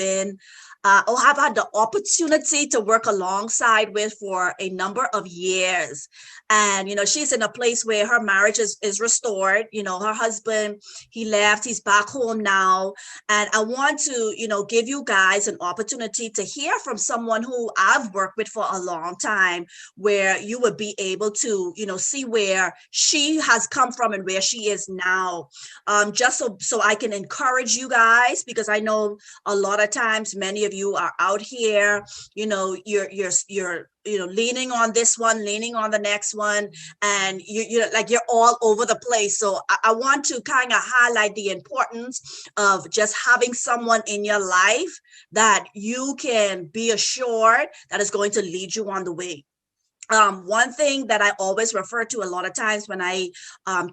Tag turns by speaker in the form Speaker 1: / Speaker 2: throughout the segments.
Speaker 1: been or have had the opportunity to work alongside with for a number of years. And, she's in a place where her marriage is restored. Her husband, he left, he's back home now. And I want to, give you guys an opportunity to hear from someone who I've worked with for a long time, where you would be able to, see where she has come from and where she is now. Just so I can encourage you guys, because I know a lot of times many of you are out here, you're leaning on this one, leaning on the next one, and you're all over the place. So I want to kind of highlight the importance of just having someone in your life that you can be assured that is going to lead you on the way. One thing that I always refer to a lot of times when I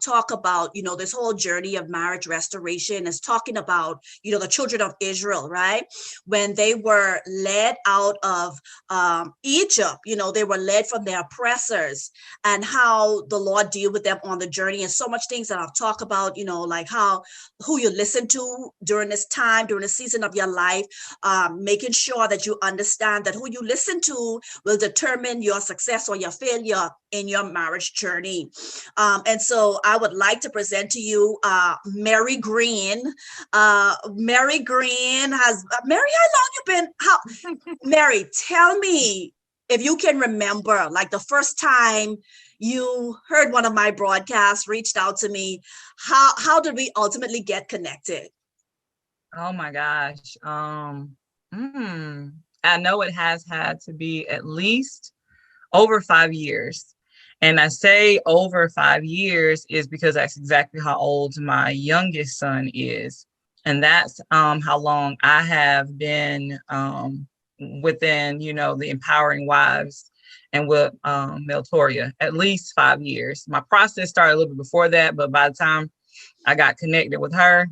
Speaker 1: talk about, this whole journey of marriage restoration is talking about, the children of Israel, right? When they were led out of Egypt, they were led from their oppressors, and how the Lord deal with them on the journey. And so much things that I've talked about, like who you listen to during this time, during the season of your life, making sure that you understand that who you listen to will determine your success or your failure in your marriage journey. And so I would like to present to you Mary Green. Mary Green Mary, how long you been? Mary, tell me if you can remember, like the first time you heard one of my broadcasts, reached out to me, how did we ultimately get connected?
Speaker 2: Oh my gosh. I know it has had to be at least over 5 years. And I say over 5 years is because that's exactly how old my youngest son is. And that's how long I have been within, the Empowering Wives and with Meltoria, at least 5 years. My process started a little bit before that, but by the time I got connected with her,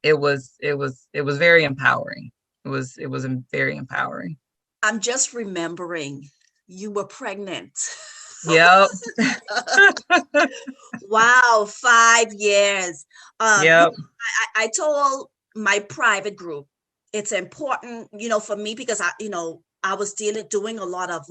Speaker 2: it was very empowering. It was very empowering.
Speaker 1: I'm just remembering you were pregnant.
Speaker 2: Yep.
Speaker 1: Wow, 5 years.
Speaker 2: Yep.
Speaker 1: I told my private group, it's important, for me, because I was doing a lot of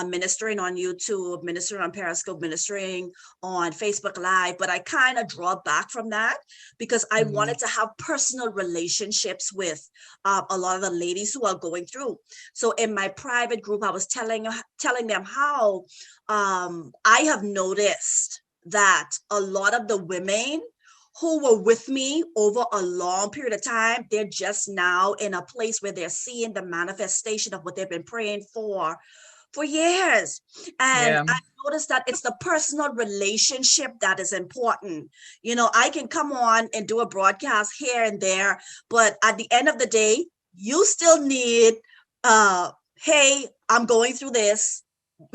Speaker 1: ministering on YouTube, ministering on Periscope, ministering on Facebook Live, but I kind of draw back from that because I wanted to have personal relationships with a lot of the ladies who are going through. So in my private group, I was telling them how I have noticed that a lot of the women who were with me over a long period of time, they're just now in a place where they're seeing the manifestation of what they've been praying for years. And I noticed that it's the personal relationship that is important. I can come on and do a broadcast here and there, but at the end of the day, you still need, hey, I'm going through this.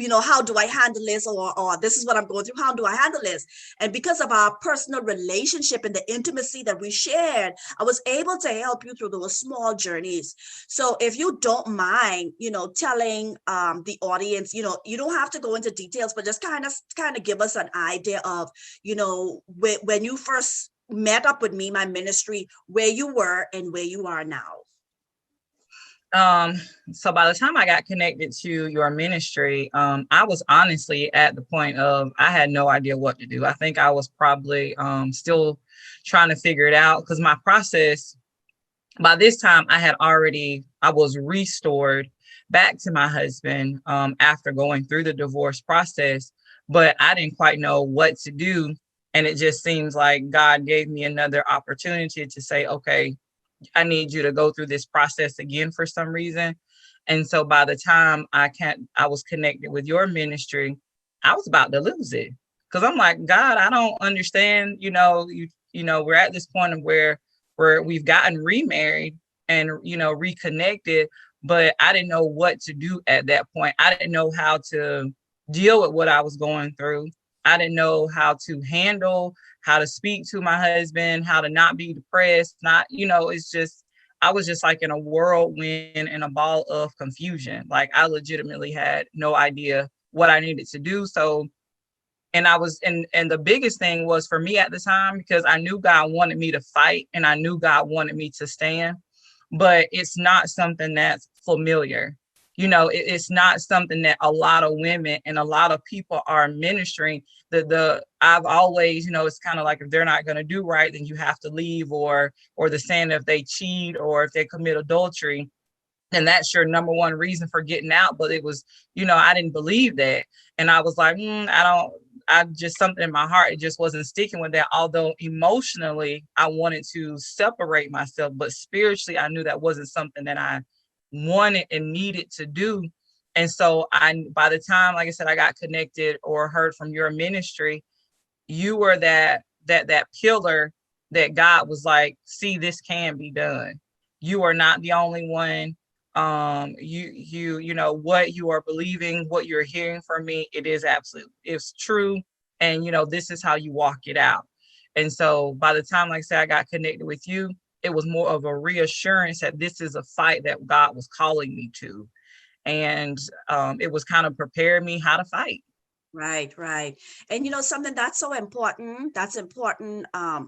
Speaker 1: How do I handle this? Or this is what I'm going through. How do I handle this? And because of our personal relationship and the intimacy that we shared, I was able to help you through those small journeys. So if you don't mind, telling the audience, you don't have to go into details, but just kind of give us an idea of, when you first met up with me, my ministry, where you were and where you are now.
Speaker 2: So by the time I got connected to your ministry, I was honestly at the point of, I had no idea what to do. I think I was probably still trying to figure it out, because my process, by this time I was restored back to my husband after going through the divorce process, but I didn't quite know what to do. And it just seems like God gave me another opportunity to say, okay, I need you to go through this process again for some reason. And so by the time I was connected with your ministry, I was about to lose it, because I'm like, God, I don't understand. We're at this point of where we've gotten remarried and, reconnected, but I didn't know what to do at that point. I didn't know how to deal with what I was going through. I didn't know how to handle, how to speak to my husband, how to not be depressed, I was just like in a whirlwind and a ball of confusion. Like, I legitimately had no idea what I needed to do. So, and the biggest thing was for me at the time, because I knew God wanted me to fight and I knew God wanted me to stand. but it's not something that's familiar. It's not something that a lot of women and a lot of people are ministering. I've always, it's kind of like, if they're not going to do right, then you have to leave, or the saying, if they cheat or if they commit adultery, and that's your number one reason for getting out. But it was, I didn't believe that. And I was like, I just, something in my heart, it just wasn't sticking with that. Although emotionally, I wanted to separate myself, but spiritually, I knew that wasn't something that I wanted and needed to do. And so by the time, like I said, I got connected or heard from your ministry, you were that pillar that God was like, see, this can be done. You are not the only one. What you are believing, what you're hearing from me, it's true. And this is how you walk it out. And so by the time, like I said, I got connected with you, it was more of a reassurance that this is a fight that God was calling me to. And it was kind of preparing me how to fight.
Speaker 1: Right. And something that's so important,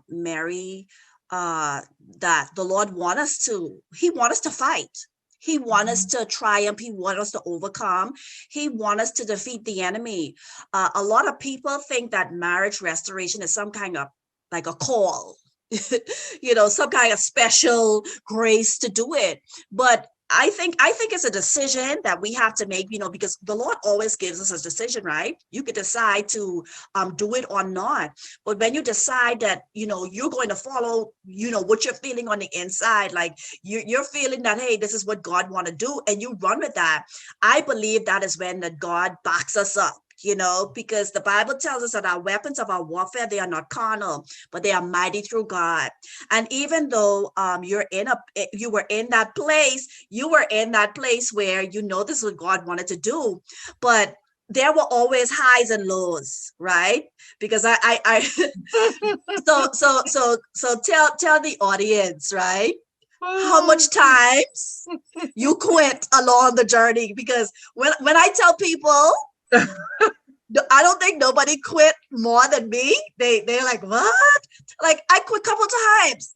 Speaker 1: Mary, that the Lord He wants us to fight. He wants us to triumph. He wants us to overcome. He wants us to defeat the enemy. A lot of people think that marriage restoration is some kind of like a call, some kind of special grace to do it. But I think it's a decision that we have to make, because the Lord always gives us a decision, right? You could decide to do it or not. But when you decide that, you're going to follow, what you're feeling on the inside, like you're feeling that, hey, this is what God want to do, and you run with that. I believe that is when that God backs us up. Because the Bible tells us that our weapons of our warfare, they are not carnal, but they are mighty through God. And even though you were in that place where this is what God wanted to do, but there were always highs and lows, right? Because I so tell the audience, right? How much times you quit along the journey? Because when I tell people, I don't think nobody quit more than me. They're like, what? Like, I quit a couple times.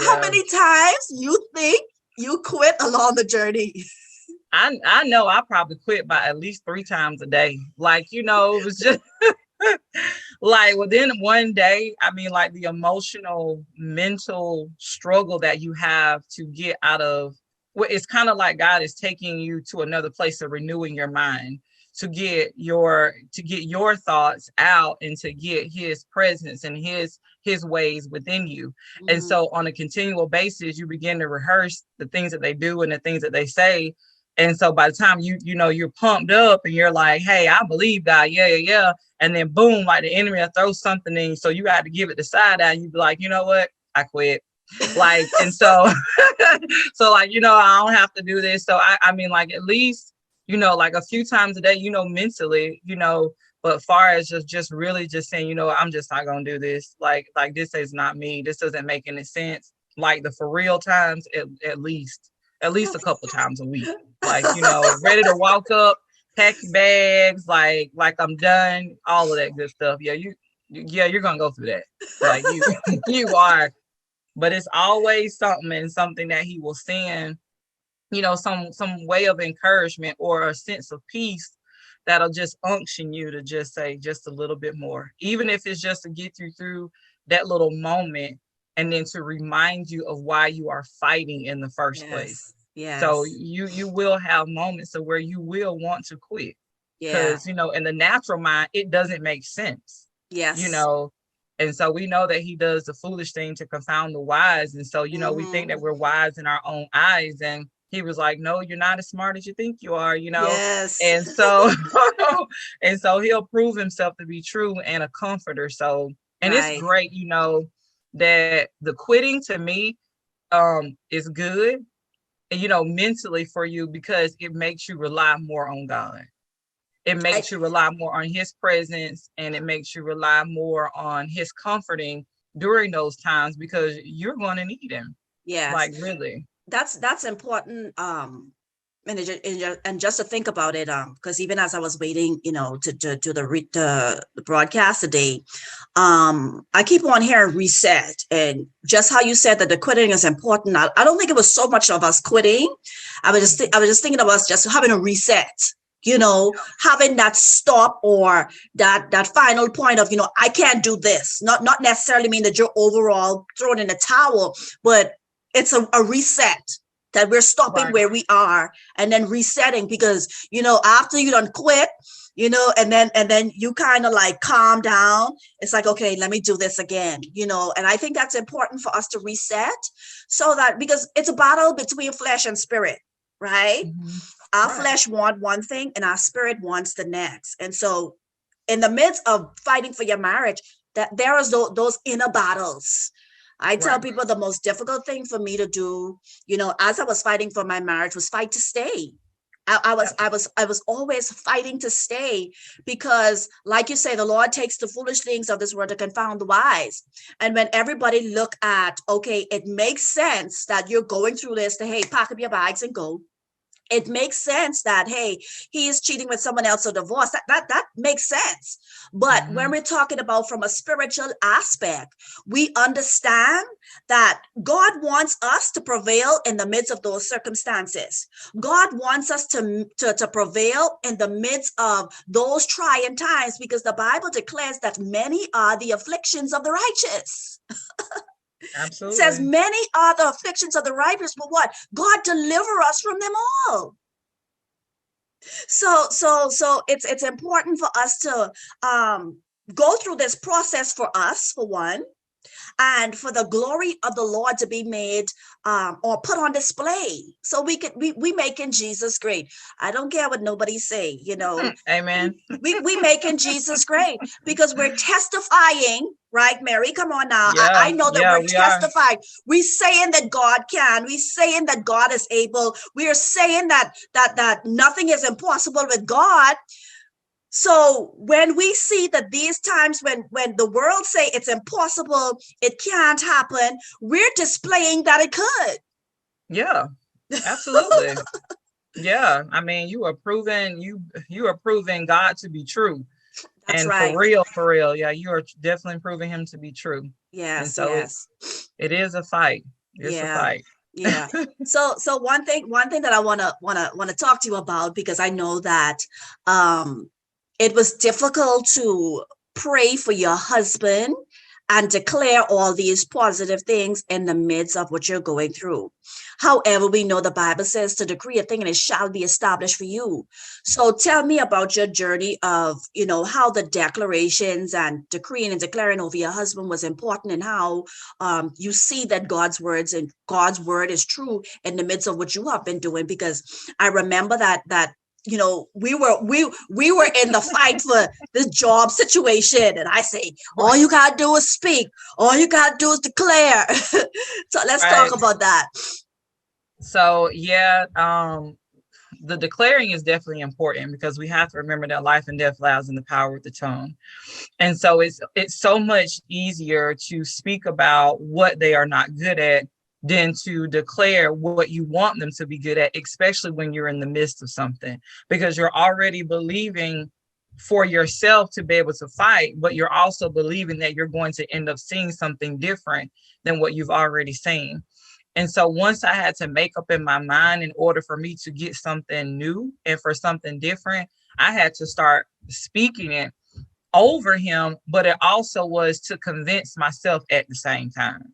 Speaker 1: How many times you think you quit along the journey?
Speaker 2: I know I probably quit by at least 3 times a day. Like, it was just like within one day. I mean, like the emotional, mental struggle that you have to get out of, it's kind of like God is taking you to another place of renewing your mind, to get your thoughts out, and to get His presence and His ways within you. Mm-hmm. And so on a continual basis, you begin to rehearse the things that they do and the things that they say. And so by the time you're pumped up and you're like, hey, I believe God. Yeah. And then boom, like the enemy will throw something in. So you got to give it the side eye. And you be like, you know what? I quit. Like, and so, so like, I don't have to do this. So I mean, like, at least, like a few times a day, mentally, but far as just really just saying, I'm just not going to do this. Like this is not me. This doesn't make any sense. Like the for real times, at least a couple times a week, like, ready to walk up, pack your bags, like I'm done, all of that good stuff. Yeah. You're going to go through that. Like you are, but it's always something that He will send, some way of encouragement or a sense of peace that'll just unction you to just say just a little bit more, even if it's just to get you through that little moment, and then to remind you of why you are fighting in the first place. Yes. So you will have moments of where you will want to quit, because in the natural mind, it doesn't make sense. Yes. And so we know that He does the foolish thing to confound the wise. And so, we think that we're wise in our own eyes, and He was like, no, you're not as smart as you think you are, Yes. And so He'll prove Himself to be true and a comforter. So, and right. It's great, that the quitting to me is good, mentally for you, because it makes you rely more on God. It makes you rely more on His presence, and it makes you rely more on His comforting during those times, because you're going to need Him. Yes. Like, really.
Speaker 1: That's important, And just to think about it, because even as I was waiting, to the broadcast today, I keep on hearing reset, and just how you said that the quitting is important. I don't think it was so much of us quitting. I was just thinking of us just having a reset. Having that stop, or that final point of, I can't do this. Not necessarily mean that you're overall thrown in the towel, but it's a reset, that we're stopping
Speaker 2: Right.
Speaker 1: where we are and then resetting, because, after you done quit, and then you kind of like calm down. It's like, okay, let me do this again, and I think that's important for us to reset, so that, because it's a battle between flesh and spirit, right?
Speaker 2: Mm-hmm.
Speaker 1: Our
Speaker 2: Right.
Speaker 1: flesh wants one thing and our spirit wants the next. And so in the midst of fighting for your marriage, that there is those inner battles. I tell
Speaker 2: Right.
Speaker 1: people the most difficult thing for me to do, as I was fighting for my marriage, was fight to stay. I was always fighting to stay, because, like you say, the Lord takes the foolish things of this world to confound the wise. And when everybody look at, okay, it makes sense that you're going through this, to, hey, pack up your bags and go. It makes sense that, hey, he is cheating with someone else, or divorce. That makes sense. But when
Speaker 2: Mm-hmm.
Speaker 1: we're talking about from a spiritual aspect, we understand that God wants us to prevail in the midst of those circumstances. God wants us to prevail in the midst of those trying times, because the Bible declares that many are the afflictions of the righteous. It says
Speaker 2: Absolutely.
Speaker 1: many are the afflictions of the righteous, but what? God deliver us from them all. So it's important for us to go through this process, for us, for one, and for the glory of the Lord to be made, or put on display, so we making Jesus great. I don't care what nobody say,
Speaker 2: Amen.
Speaker 1: we making Jesus great, because we're testifying, right, Mary? Come on now.
Speaker 2: Yeah.
Speaker 1: I know that
Speaker 2: Yeah,
Speaker 1: we're
Speaker 2: we are.
Speaker 1: testifying. We saying that God can. We saying that God is able. We are saying that nothing is impossible with God. So when we see that these times, when the world say it's impossible, it can't happen, we're displaying that it could.
Speaker 2: Yeah. Absolutely. Yeah. I mean, you are proving God to be true.
Speaker 1: That's
Speaker 2: And
Speaker 1: right.
Speaker 2: for real, yeah, you are definitely proving him to be true. And
Speaker 1: Yes,
Speaker 2: so
Speaker 1: yes.
Speaker 2: it is a fight. It's a
Speaker 1: Yeah.
Speaker 2: fight.
Speaker 1: Yeah. So one thing that I wanna talk to you about, because I know that um it was difficult to pray for your husband and declare all these positive things in the midst of what you're going through. However, we know the Bible says to decree a thing and it shall be established for you. So tell me about your journey of, how the declarations and decreeing and declaring over your husband was important, and how you see that God's word is true in the midst of what you have been doing. Because I remember that we were in the fight for this job situation, and I say, all you gotta do is speak, all you gotta do is declare. So let's talk
Speaker 2: Right.
Speaker 1: about that.
Speaker 2: So yeah, the declaring is definitely important, because we have to remember that life and death lies in the power of the tongue. And so it's so much easier to speak about what they are not good at than to declare what you want them to be good at, especially when you're in the midst of something, because you're already believing for yourself to be able to fight, but you're also believing that you're going to end up seeing something different than what you've already seen. And so once I had to make up in my mind, in order for me to get something new and for something different, I had to start speaking it over him, but it also was to convince myself at the same time.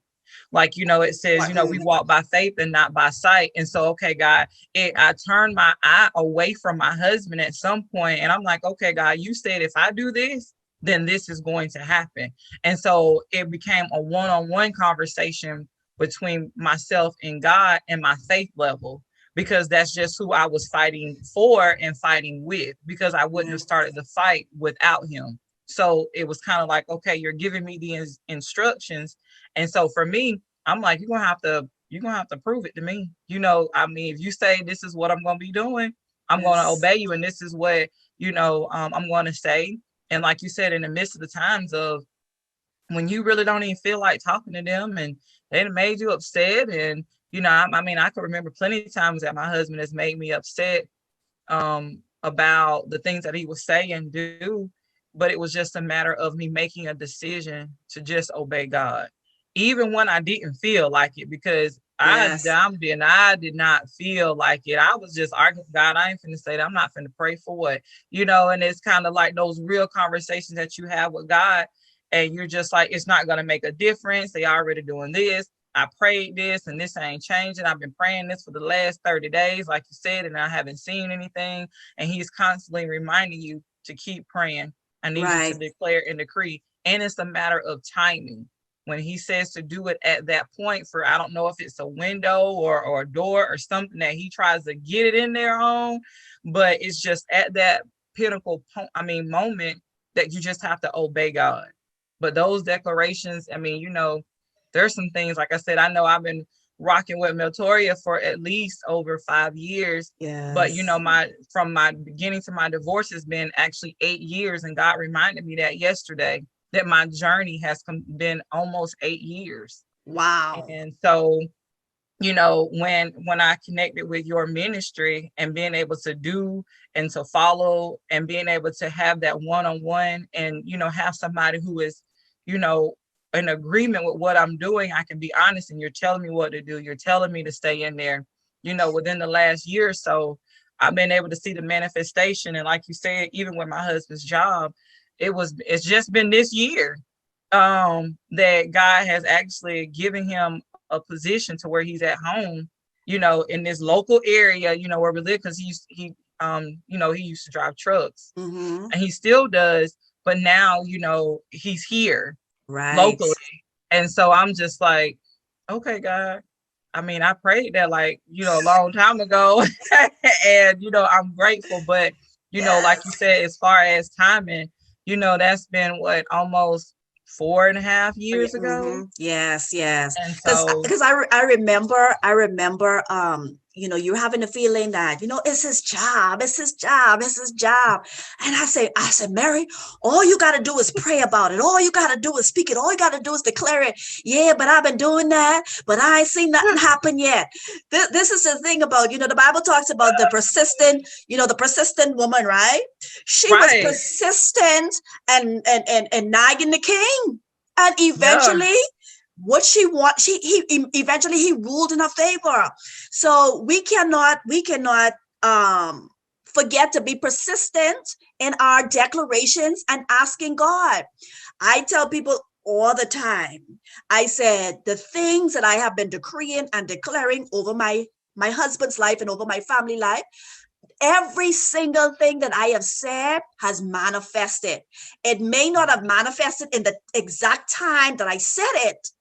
Speaker 2: Like, it says, we walk by faith and not by sight. And so, okay, God, I turned my eye away from my husband at some point, and I'm like, okay, God, you said if I do this, then this is going to happen. And so it became a one-on-one conversation between myself and God and my faith level, because that's just who I was fighting for and fighting with, because I wouldn't have started the fight without him. So it was kind of like, okay, you're giving me the instructions. And so for me, I'm like, you're gonna have to prove it to me. I mean, if you say this is what I'm gonna be doing, I'm gonna
Speaker 1: Yes.
Speaker 2: obey you, and this is what I'm gonna say. And like you said, in the midst of the times of when you really don't even feel like talking to them, and they made you upset, and I mean, I can remember plenty of times that my husband has made me upset about the things that he would say and do, but it was just a matter of me making a decision to just obey God, even when I didn't feel like it, because
Speaker 1: Yes.
Speaker 2: I did not feel like it. I was just arguing with God. I ain't finna say that. I'm not finna pray for what, and it's kind of like those real conversations that you have with God, and you're just like, it's not gonna make a difference. They already doing this. I prayed this and this ain't changing. I've been praying this for the last 30 days, like you said, and I haven't seen anything. And he's constantly reminding you to keep praying. I need you to
Speaker 1: Right.
Speaker 2: declare and decree. And it's a matter of timing. When he says to do it at that point, for I don't know if it's a window or a door or something that he tries to get it in there on, but it's just at that pinnacle moment that you just have to obey God. But those declarations, there's some things, like I said, I know I've been rocking with Miltoria for at least over 5 years. But
Speaker 1: Yes.
Speaker 2: from my beginning to my divorce has been actually 8 years. And God reminded me that yesterday, that my journey has been almost 8 years.
Speaker 1: Wow.
Speaker 2: And so, when I connected with your ministry and being able to do and to follow and being able to have that one-on-one and, have somebody who is, you know, in agreement with what I'm doing, I can be honest, and you're telling me what to do. You're telling me to stay in there. Within the last year or so, I've been able to see the manifestation. And like you said, even with my husband's job, it's just been this year that God has actually given him a position to where he's at home, in this local area, where we live, because he used to drive trucks
Speaker 1: Mm-hmm.
Speaker 2: and he still does, but now, he's here
Speaker 1: Right.
Speaker 2: locally. And so I'm just like, okay, God. I mean, I prayed that like, a long time ago. And, I'm grateful. But, like you
Speaker 1: Yes.
Speaker 2: said, as far as timing, that's been what, almost 4.5 years ago.
Speaker 1: Mm-hmm. Yes, yes.
Speaker 2: And
Speaker 1: Because
Speaker 2: so,
Speaker 1: I remember you having the feeling that, it's his job, it's his job, it's his job. And I said, Mary, all you gotta do is pray about it. All you gotta do is speak it. All you gotta do is declare it. Yeah, but I've been doing that, but I ain't seen nothing happen yet. This is the thing about, the Bible talks about the persistent woman, right? She was
Speaker 2: right.
Speaker 1: persistent and nagging the king. And
Speaker 2: Yeah.
Speaker 1: eventually, what she want, eventually he ruled in her favor. So we cannot forget to be persistent in our declarations and asking God. I tell people all the time, I said the things that I have been decreeing and declaring over my husband's life and over my family life, every single thing that I have said has manifested. It may not have manifested in the exact time that I said it,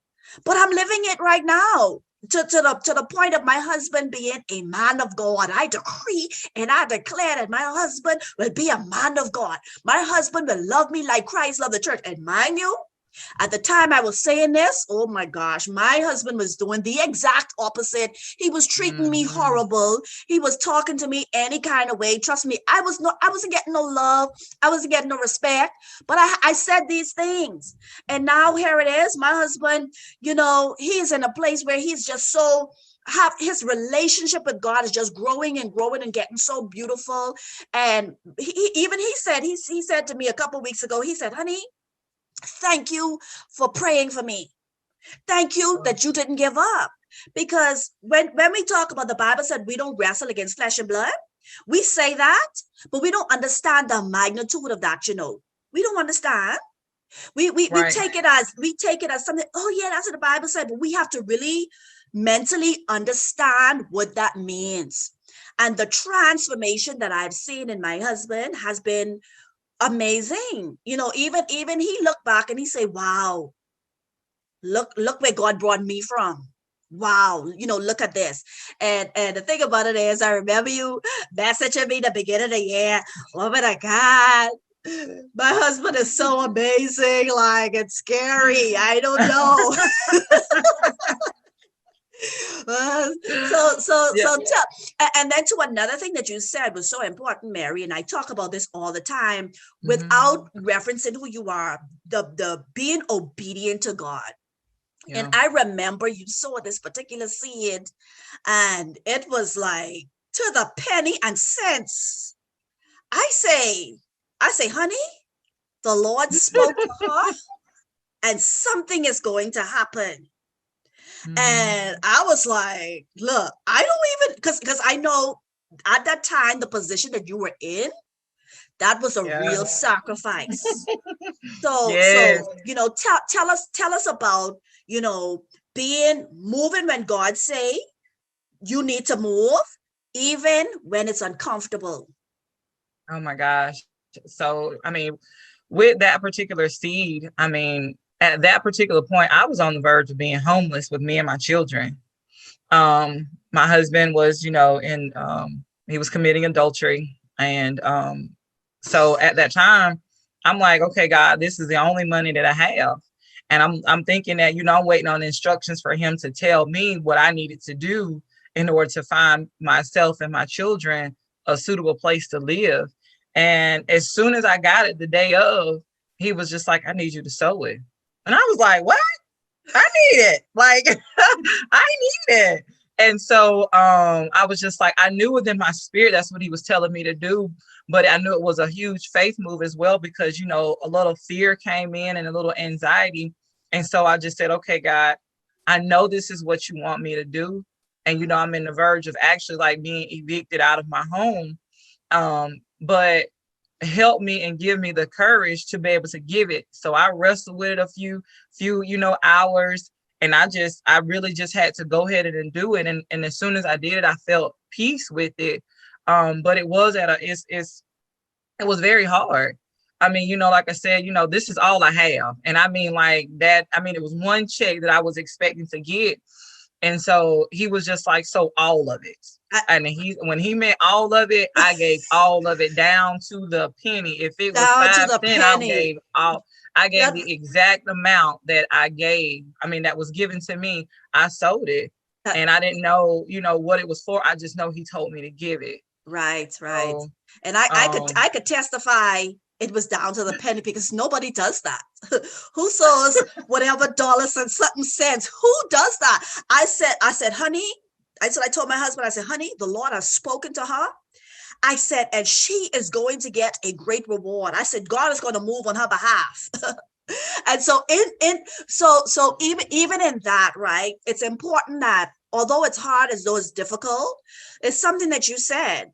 Speaker 1: but I'm living it right now. To the point of my husband being a man of God. I decree and I declare that my husband will be a man of God. My husband will love me like Christ loved the church. And mind you, at the time I was saying this, oh my gosh, my husband was doing the exact opposite. He was treating me
Speaker 2: Mm-hmm.
Speaker 1: horrible. He was talking to me any kind of way. Trust me, I wasn't getting no love. I wasn't getting no respect. But I said these things. And now here it is. My husband, he's in a place where he's just so his relationship with God is just growing and growing and getting so beautiful. And he said to me a couple of weeks ago, he said, honey, thank you for praying for me. Thank you that you didn't give up. Because when we talk about, the Bible said we don't wrestle against flesh and blood. We say that, but we don't understand the magnitude of that, We don't understand. We
Speaker 2: Right.
Speaker 1: take it as something, oh yeah, that's what the Bible said, but we have to really mentally understand what that means. And the transformation that I've seen in my husband has been amazing. Even he looked back and he said, wow, look where God brought me from. Wow, look at this. And the thing about it is, I remember you messaging me the beginning of the year. Oh my God, my husband is so amazing. Like, it's scary. I don't know.
Speaker 2: Yeah.
Speaker 1: And then to another thing that you said was so important, Mary, and I talk about this all the time
Speaker 2: Mm-hmm.
Speaker 1: without referencing who you are, the being obedient to God. And
Speaker 2: Yeah.
Speaker 1: I remember you saw this particular seed, and it was like to the penny and cents. I say, honey, the Lord spoke to her, and something is going to happen.
Speaker 2: Mm-hmm.
Speaker 1: And I was like, look, I don't even, because I know at that time, the position that you were in, that was a
Speaker 2: Yeah.
Speaker 1: real sacrifice. So,
Speaker 2: Yes.
Speaker 1: tell us about, being moving when God say you need to move, even when it's uncomfortable.
Speaker 2: Oh my gosh. So, I mean, with that particular seed, I mean, at that particular point, I was on the verge of being homeless with me and my children. My husband was, he was committing adultery. And so at that time, I'm like, okay, God, this is the only money that I have. And I'm thinking that, I'm waiting on instructions for him to tell me what I needed to do in order to find myself and my children a suitable place to live. And as soon as I got it the day of, he was just like, I need you to sow it. And I was like, what? I need it. Like, I need it. And so I was just like, I knew within my spirit that's what he was telling me to do. But I knew it was a huge faith move as well, because, a little fear came in and a little anxiety. And so I just said, okay, God, I know this is what you want me to do. And, I'm in the verge of actually like being evicted out of my home. But help me and give me the courage to be able to give it. So I wrestled with it a few, hours. And I really just had to go ahead and do it. And as soon as I did it, I felt peace with it. But it was it was very hard. I mean, like I said, this is all I have. And I mean, like that, I mean, it was one check that I was expecting to get. And so he was just like, so all of it. And when he meant all of it, I gave all of it down to the penny. If it was
Speaker 1: Down to
Speaker 2: 5
Speaker 1: the
Speaker 2: cents,
Speaker 1: penny.
Speaker 2: I gave
Speaker 1: That,
Speaker 2: the exact amount that I gave. I mean, that was given to me. I sold it.
Speaker 1: that
Speaker 2: And I didn't know, what it was for. I just know he told me to give it.
Speaker 1: right.
Speaker 2: So,
Speaker 1: And
Speaker 2: um,
Speaker 1: I could testify it was down to the penny, because nobody does that. Who sows whatever dollars and something cents? Who does that? I said, honey, I told my husband, I said, honey, the Lord has spoken to her. I said, and she is going to get a great reward. I said, God is going to move on her behalf. And so even in that, right, it's important that although it's hard, as though it's difficult, it's something that you said,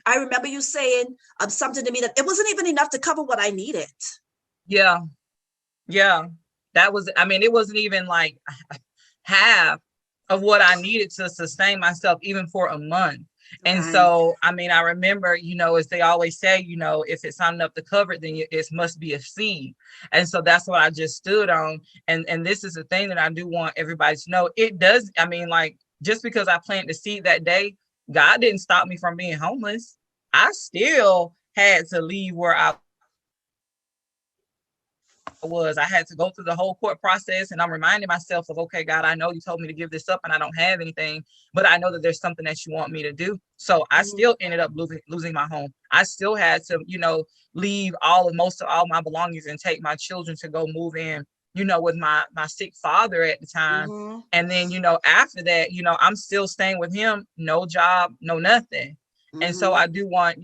Speaker 1: I remember you saying something to me that it wasn't even enough to cover what I needed.
Speaker 2: yeah, yeah, that was, I mean, it wasn't even like half of what I needed to sustain myself, even for a month. And
Speaker 1: Right.
Speaker 2: so, I mean, I remember, as they always say, if it's not enough to cover it, then it must be a seed. And so that's what I just stood on. And this is the thing that I do want everybody to know. It does. I mean, like, just because I planted the seed that day, God didn't stop me from being homeless. I still had to leave where I I had to go through the whole court process, and I'm reminding myself of, okay, God, I know you told me to give this up and I don't have anything, but I know that there's something that you want me to do. So I
Speaker 1: Mhm.
Speaker 2: still ended up losing my home. I still had to, leave most of all my belongings and take my children to go move in, with my sick father at the time.
Speaker 1: Mhm.
Speaker 2: And then, after that, I'm still staying with him, no job, no nothing. And so
Speaker 1: Mhm.
Speaker 2: I do want,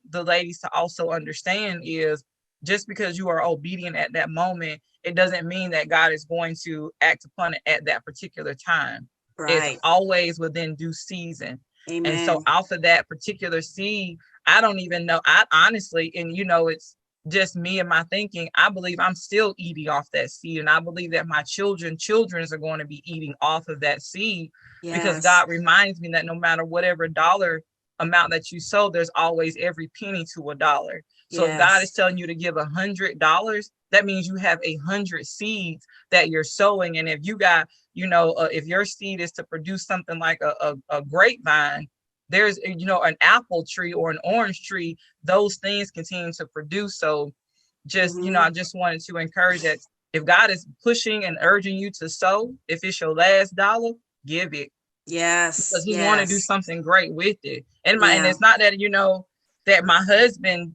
Speaker 2: the ladies to also understand is, just because you are obedient at that moment, it doesn't mean that God is going to act upon it at that particular time. It's
Speaker 1: Right.
Speaker 2: always within due season. And so
Speaker 1: Amen.
Speaker 2: off of that particular seed, I don't even know. I honestly, and it's just me and my thinking, I believe I'm still eating off that seed. And I believe that my children's are going to be eating off of that seed, because
Speaker 1: Yes.
Speaker 2: God reminds me that no matter whatever dollar amount that you sow, there's always every penny to a dollar. So if God is
Speaker 1: Yes.
Speaker 2: telling you to give $100, that means you have 100 seeds that you're sowing. And if you got, if your seed is to produce something like a grapevine, there's, an apple tree or an orange tree, those things continue to produce. So just, I
Speaker 1: Mhm.
Speaker 2: just wanted to encourage that if God is pushing and urging you to sow, if it's your last dollar, give it, because
Speaker 1: Yes.
Speaker 2: he want to do
Speaker 1: Yes.
Speaker 2: something great with it. And
Speaker 1: Yeah.
Speaker 2: it's not that, that my husband,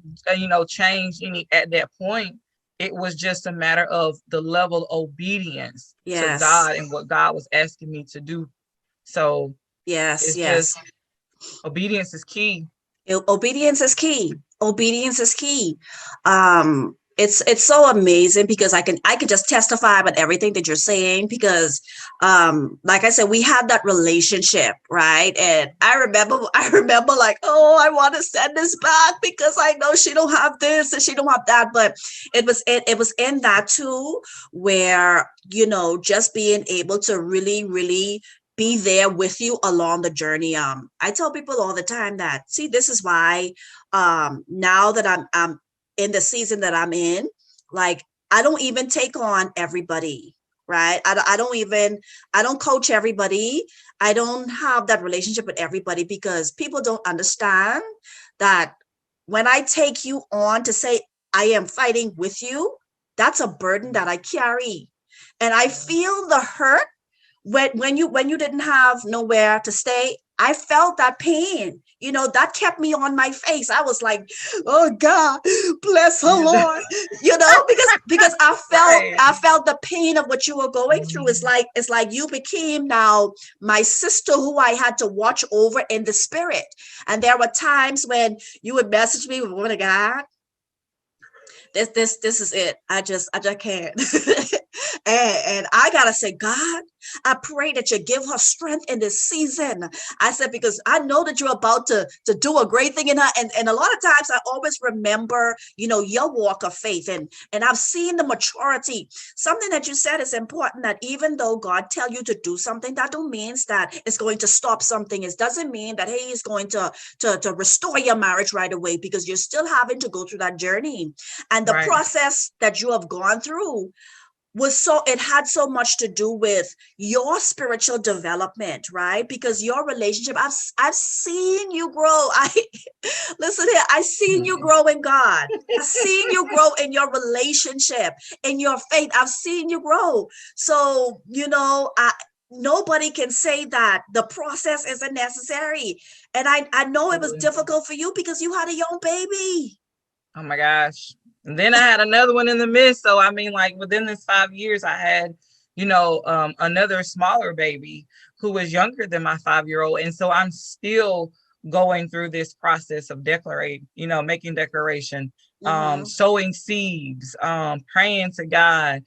Speaker 2: changed any at that point. it was just a matter of the level of obedience to
Speaker 1: Yes.
Speaker 2: God and what God was asking me to do. So
Speaker 1: Yes.
Speaker 2: it's
Speaker 1: Yes.
Speaker 2: just obedience is key.
Speaker 1: Obedience is key. Obedience is key. It's so amazing because I can just testify about everything that you're saying because like I said, we have that relationship, right? And I remember like, oh, I want to send this back because I know she don't have this and she don't have that. But it was in that too, where, just being able to really, really be there with you along the journey. I tell people all the time that, see, this is why now that I'm in the season that I'm in, like, I don't even take on everybody, right? I don't coach everybody. I don't have that relationship with everybody because people don't understand that when I take you on to say I am fighting with you, that's a burden that I carry. And I feel the hurt when you didn't have nowhere to stay. I felt that pain, that kept me on my face. I was like, oh God, bless her, Lord, because I felt
Speaker 2: Right.
Speaker 1: I felt the pain of what you were going through.
Speaker 2: Mhm.
Speaker 1: It's like you became now my sister who I had to watch over in the spirit. And there were times when you would message me with, woman of God, this is it. I just can't. and I gotta say, God, I pray that you give her strength in this season. I said, because I know that you're about to do a great thing in her. And a lot of times I always remember, your walk of faith, and I've seen the maturity. Something that you said is important, that even though God tell you to do something, that don't means that it's going to stop something. It doesn't mean that, hey, he's going to restore your marriage right away, because you're still having to go through that journey. And the
Speaker 2: Right.
Speaker 1: process that you have gone through it had so much to do with your spiritual development, right? Because your relationship, I've seen you grow. Listen here, I've seen you
Speaker 2: Mhm.
Speaker 1: grow in God. I've seen you grow in your relationship, in your faith. I've seen you grow. So, nobody can say that the process isn't necessary. And I know it was
Speaker 2: Absolutely.
Speaker 1: difficult for you because you had a young baby.
Speaker 2: Oh my gosh. And then I had another one in the midst. So I mean, like within this 5 years, I had, another smaller baby who was younger than my 5-year-old. And so I'm still going through this process of making declaration,
Speaker 1: Mm-hmm.
Speaker 2: sowing seeds, praying to God,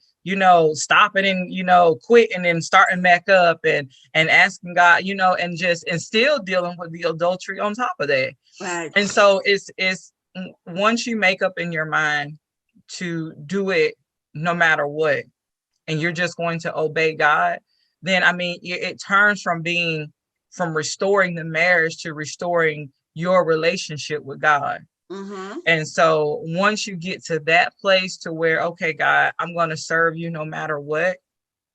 Speaker 2: stopping and, quitting and starting back up and asking God, and still dealing with the adultery on top of that.
Speaker 1: Right.
Speaker 2: And so it's once you make up in your mind to do it no matter what, and you're just going to obey God, then I mean it turns from restoring the marriage to restoring your relationship with God.
Speaker 1: Mm-hmm.
Speaker 2: And so once you get to that place to where, okay, God, I'm going to serve you no matter what.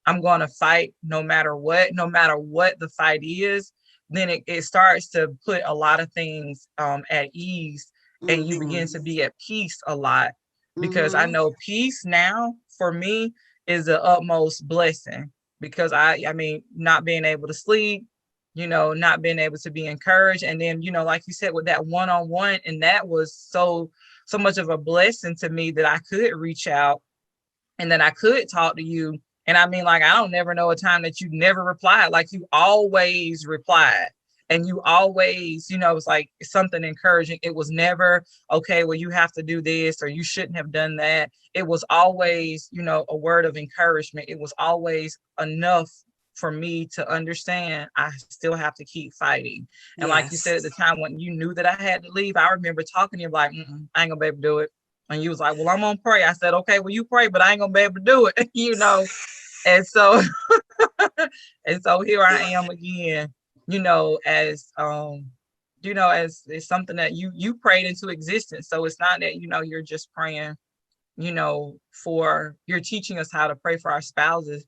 Speaker 2: I'm going to fight no matter what the fight is, then it starts to put a lot of things at ease, and you begin
Speaker 1: Mm-hmm.
Speaker 2: to be at peace a lot, because I
Speaker 1: Mm-hmm.
Speaker 2: know peace now for me is the utmost blessing, because I mean, not being able to sleep, not being able to be encouraged. And then, like you said, with that one-on-one, and that was so much of a blessing to me that I could reach out and that I could talk to you. And I mean, like, I don't never know a time that you never replied. Like, you always replied. And you always, it's like something encouraging. It was never, okay, well, you have to do this or you shouldn't have done that. It was always, a word of encouragement. It was always enough for me to understand I still have to keep fighting. And like you said, at the
Speaker 1: Yes.
Speaker 2: time when you knew that I had to leave, I remember talking to you like, I ain't gonna be able to do it. And you was like, well, I'm gonna pray. I said, okay, well, you pray, but I ain't gonna be able to do it, And so and so here I am again, as as it's something that you prayed into existence. So it's not that, you're just praying, you're teaching us how to pray for our spouses,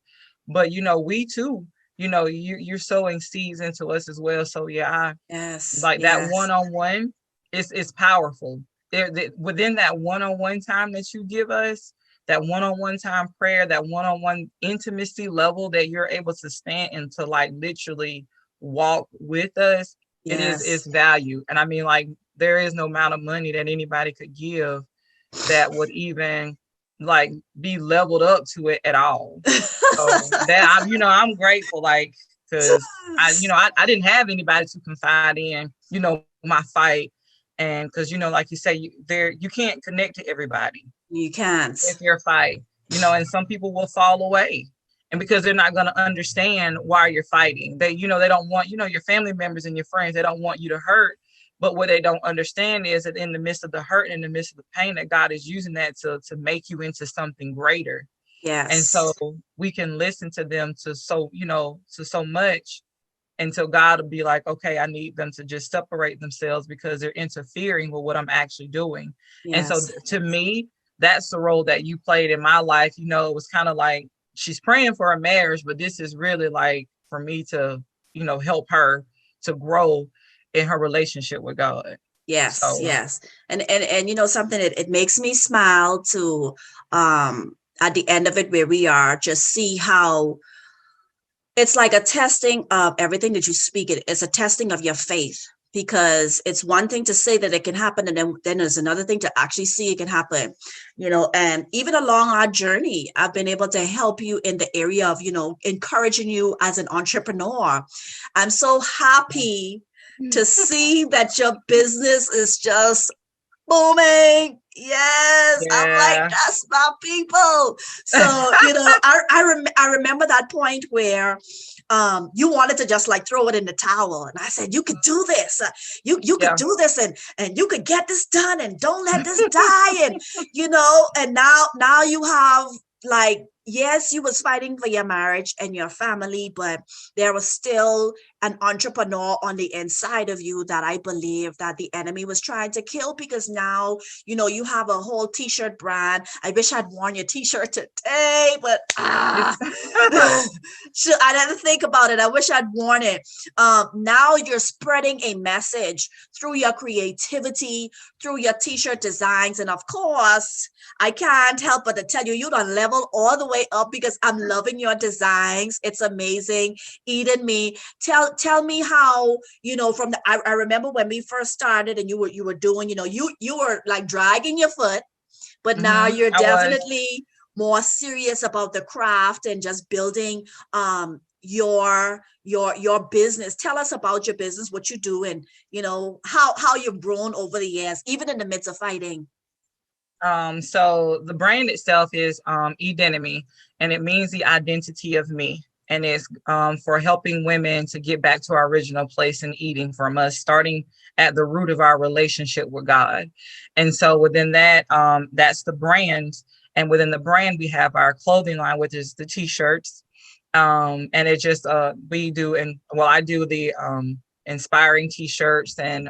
Speaker 2: but we too, you're sowing seeds into us as well. So yeah,
Speaker 1: Yes.
Speaker 2: like that
Speaker 1: Yes.
Speaker 2: one-on-one is powerful. Within that one-on-one time that you give us, that one-on-one time prayer, that one-on-one intimacy level that you're able to stand and to like literally walk with us, it's
Speaker 1: Yes.
Speaker 2: value. And I mean, like, there is no amount of money that anybody could give that would even like be leveled up to it at all. So that I'm grateful, like, because I didn't have anybody to confide in, my fight. And because, like you say, you can't connect to everybody
Speaker 1: You can't.
Speaker 2: with your fight, and some people will fall away. And because they're not going to understand why you're fighting, they don't want, your family members and your friends, they don't want you to hurt. But what they don't understand is that in the midst of the hurt, in the midst of the pain, that God is using that to make you into something greater. And so
Speaker 1: Yes.
Speaker 2: we can listen to them to so much until God will be like, okay, I need them to just separate themselves because they're interfering with what I'm actually doing. And so
Speaker 1: Yes.
Speaker 2: to me, that's the role that you played in my life. It was kind of like she's praying for a marriage, but this is really like for me to, help her to grow in her relationship with God.
Speaker 1: Yes.
Speaker 2: So
Speaker 1: Yes. And something, it makes me smile to at the end of it, where we are, just see how it's like a testing of everything that you speak. It's a testing of your faith, because it's one thing to say that it can happen, and then there's another thing to actually see it can happen. And even along our journey, I've been able to help you in the area of, encouraging you as an entrepreneur. I'm so happy to see that your business is just booming. Yes, I'm like,
Speaker 2: yeah,
Speaker 1: that's my people. So, I remember that point where you wanted to just like throw it in the towel, and I said, you could do this. You could
Speaker 2: yeah,
Speaker 1: do this, and you could get this done, and don't let this die. And and now you have, like, yes, you was fighting for your marriage and your family, but there was still an entrepreneur on the inside of you that I believe that the enemy was trying to kill, because now, you have a whole t-shirt brand. I wish I'd worn your t-shirt today, but so I didn't think about it. I wish I'd worn it. Now you're spreading a message through your creativity, through your t-shirt designs. And of course, I can't help but to tell you, you done level all the way up, because I'm loving your designs. It's amazing. Eden, me, tell me how, from I remember when we first started, and you were doing, you were like dragging your foot, but now you're
Speaker 2: I was.
Speaker 1: definitely more serious about the craft and just building your business. Tell us about your business, what you do, and how you've grown over the years, even in the midst of fighting.
Speaker 2: So the brand itself is Edenemy, and it means the identity of me. And it's for helping women to get back to our original place in eating from us, starting at the root of our relationship with God. And so within that, that's the brand. And within the brand, we have our clothing line, which is the t-shirts. And it just, I do the inspiring t-shirts and